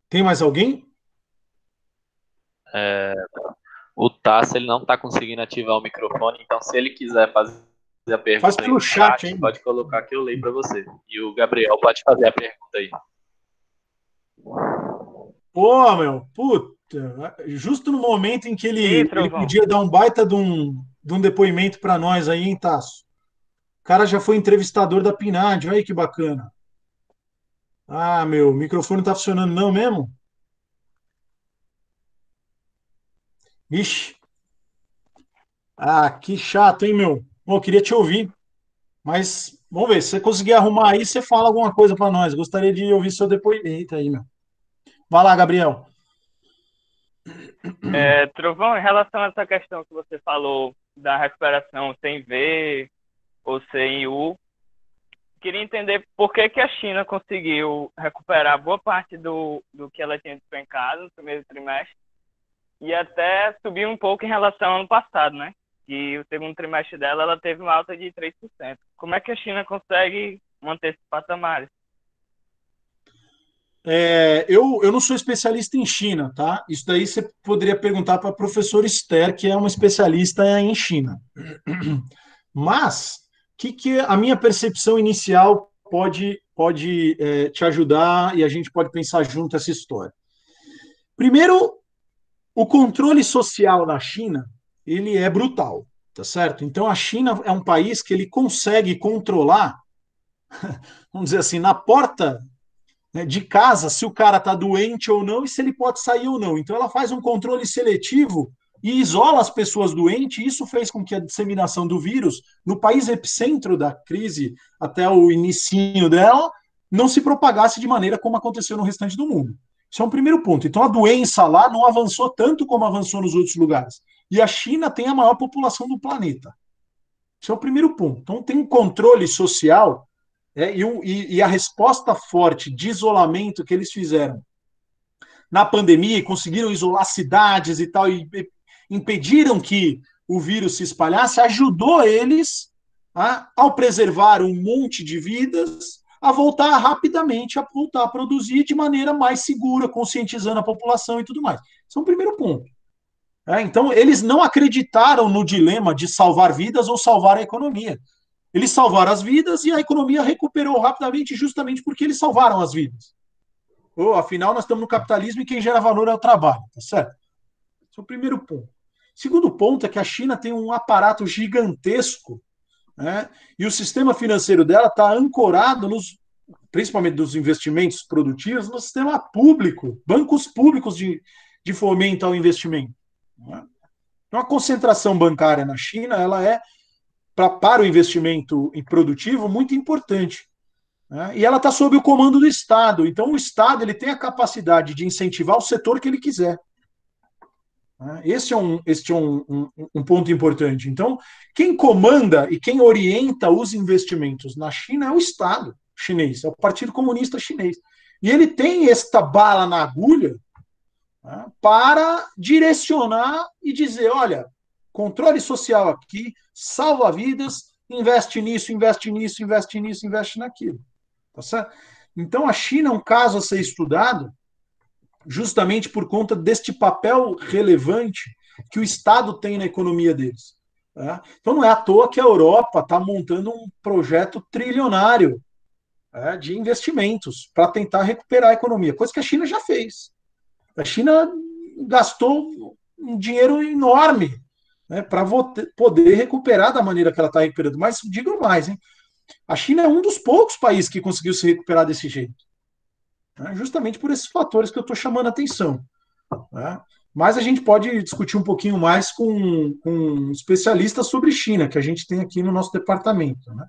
Tem mais alguém? O Tasso, ele não está conseguindo ativar o microfone, então se ele quiser fazer a pergunta, faz pelo chat, hein? Pode colocar que eu leio para você. E o Gabriel pode fazer a pergunta aí. Pô, meu, puta, justo no momento em que ele podia dar um baita de um depoimento para nós aí, hein, Tasso? O cara já foi entrevistador da PNAD, olha aí que bacana. Ah, meu, o microfone não tá funcionando não mesmo? Ixi. Ah, que chato, hein, meu? Bom, eu queria te ouvir, mas vamos ver, se você conseguir arrumar aí, você fala alguma coisa para nós. Gostaria de ouvir seu depoimento aí, meu. Vai lá, Gabriel. Trovão, em relação a essa questão que você falou da recuperação sem V ou sem U, queria entender por que a China conseguiu recuperar boa parte do que ela tinha despencado no primeiro trimestre e até subir um pouco em relação ao ano passado, né? Que o segundo trimestre dela, ela teve uma alta de 3%. Como é que a China consegue manter esses patamares? Eu não sou especialista em China, tá? Isso daí você poderia perguntar para a professora Esther, que é uma especialista em China. Mas, que a minha percepção inicial pode te ajudar e a gente pode pensar junto essa história. Primeiro, o controle social na China, ele é brutal, tá certo? Então, a China é um país que ele consegue controlar, vamos dizer assim, na porta de casa, se o cara está doente ou não e se ele pode sair ou não. Então, ela faz um controle seletivo e isola as pessoas doentes, e isso fez com que a disseminação do vírus, no país epicentro da crise, até o inicinho dela, não se propagasse de maneira como aconteceu no restante do mundo. Isso é um primeiro ponto. Então, a doença lá não avançou tanto como avançou nos outros lugares. E a China tem a maior população do planeta. Esse é o primeiro ponto. Então, tem um controle social e a resposta forte de isolamento que eles fizeram na pandemia e conseguiram isolar cidades e tal, e impediram que o vírus se espalhasse, ajudou eles, ao preservar um monte de vidas, a voltar rapidamente, a voltar a produzir de maneira mais segura, conscientizando a população e tudo mais. Esse é o primeiro ponto. Então, eles não acreditaram no dilema de salvar vidas ou salvar a economia. Eles salvaram as vidas e a economia recuperou rapidamente justamente porque eles salvaram as vidas. Afinal, nós estamos no capitalismo e quem gera valor é o trabalho, tá certo? Esse é o primeiro ponto. Segundo ponto é que a China tem um aparato gigantesco, né? E o sistema financeiro dela está ancorado, principalmente dos investimentos produtivos, no sistema público, bancos públicos de fomento ao investimento. Né? Então, a concentração bancária na China ela é, para o investimento produtivo, muito importante. Né? E ela está sob o comando do Estado. Então, o Estado ele tem a capacidade de incentivar o setor que ele quiser. Né? Este é um ponto importante. Então, quem comanda e quem orienta os investimentos na China é o Estado chinês, é o Partido Comunista Chinês. E ele tem esta bala na agulha, né, para direcionar e dizer, olha, controle social aqui, salva vidas, investe nisso, investe nisso, investe nisso, investe naquilo. Tá certo? Então, a China é um caso a ser estudado justamente por conta deste papel relevante que o Estado tem na economia deles. Tá? Então, não é à toa que a Europa está montando um projeto trilionário, de investimentos para tentar recuperar a economia, coisa que a China já fez. A China gastou um dinheiro enorme, né, para poder recuperar da maneira que ela está recuperando. Mas digo mais, hein? A China é um dos poucos países que conseguiu se recuperar desse jeito, né, justamente por esses fatores que eu estou chamando a atenção. Né? Mas a gente pode discutir um pouquinho mais com especialistas sobre China, que a gente tem aqui no nosso departamento. Né?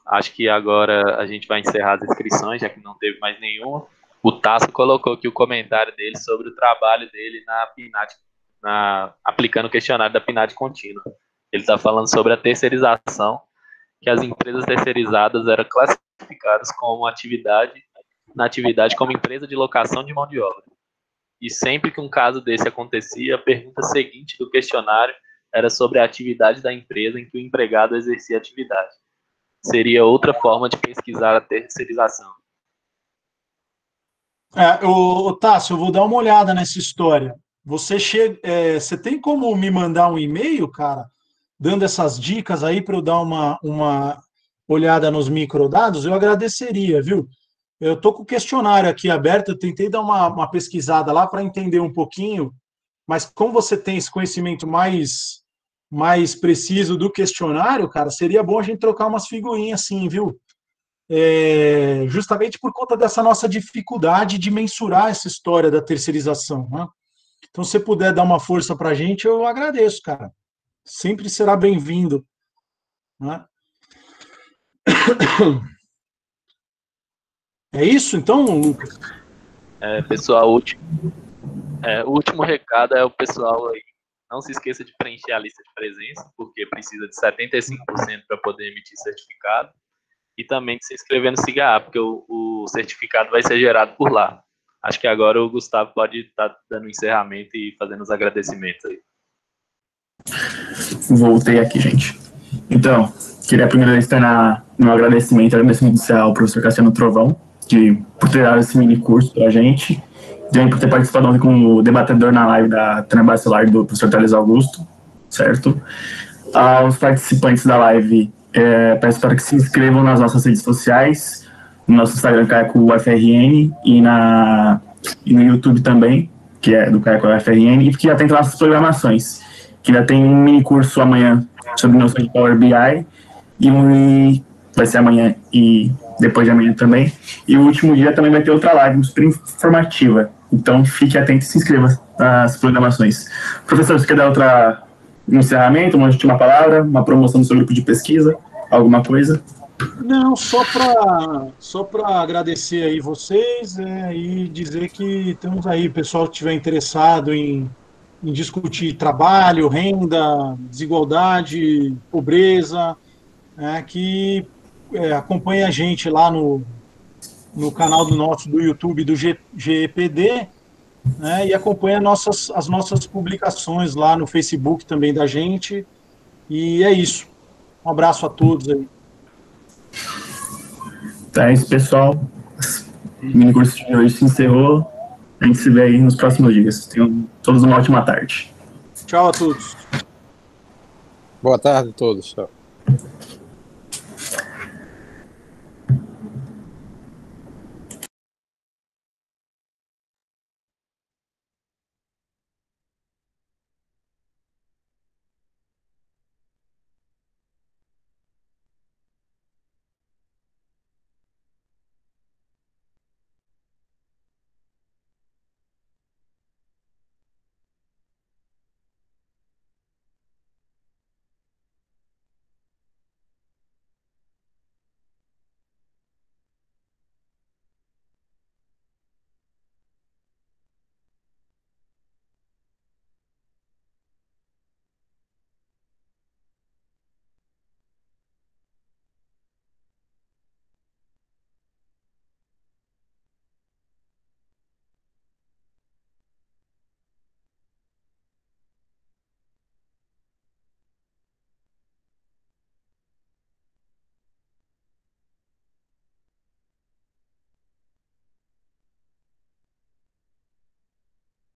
Acho que agora a gente vai encerrar as inscrições, já que não teve mais nenhuma. O Tasso colocou aqui o comentário dele sobre o trabalho dele na PNAD, aplicando o questionário da PNAD contínua. Ele está falando sobre a terceirização, que as empresas terceirizadas eram classificadas como atividade como empresa de locação de mão de obra. E sempre que um caso desse acontecia, a pergunta seguinte do questionário era sobre a atividade da empresa em que o empregado exercia a atividade. Seria outra forma de pesquisar a terceirização. Tássio, eu vou dar uma olhada nessa história. Você tem como me mandar um e-mail, cara, dando essas dicas aí para eu dar uma olhada nos microdados? Eu agradeceria, viu? Eu estou com o questionário aqui aberto, eu tentei dar uma pesquisada lá para entender um pouquinho, mas como você tem esse conhecimento mais preciso do questionário, cara, seria bom a gente trocar umas figurinhas assim, viu? Justamente por conta dessa nossa dificuldade de mensurar essa história da terceirização. Né? Então, se você puder dar uma força para a gente, eu agradeço, cara. Sempre será bem-vindo. Né? É isso, então, Lucas? Pessoal, o último recado é o pessoal aí. Não se esqueça de preencher a lista de presença, porque precisa de 75% para poder emitir certificado. E também de se inscrever no SIGA, porque o certificado vai ser gerado por lá. Acho que agora o Gustavo pode estar dando o encerramento e fazendo os agradecimentos aí. Voltei aqui, gente. Então, queria primeiro externar um agradecimento ao professor Cassiano Trovão, por ter dado esse mini curso para a gente, também por ter participado ontem como debatedor na live da Trama Bacelar do professor Thales Augusto, certo? Aos participantes da live, peço para que se inscrevam nas nossas redes sociais, no nosso Instagram Caeco UFRN e no YouTube também, que é do Caeco UFRN, e fiquem atentos às nossas programações, que ainda tem um mini curso amanhã sobre noções de Power BI, e vai ser amanhã e depois de amanhã também, e o último dia também vai ter outra live super informativa, então fique atento e se inscreva nas programações. Professor, você quer dar um encerramento, uma última palavra, uma promoção do seu grupo de pesquisa, alguma coisa? Não, só para agradecer aí vocês e dizer que estamos aí, o pessoal que estiver interessado em discutir trabalho, renda, desigualdade, pobreza, que acompanhe a gente lá no canal do YouTube do GEPD, né, e acompanhe as nossas publicações lá no Facebook também da gente. E é isso. Um abraço a todos aí. Tá, é isso, pessoal. O mini curso de hoje se encerrou. A gente se vê aí nos próximos dias. Tenham todos uma ótima tarde. Tchau a todos. Boa tarde a todos. Tchau.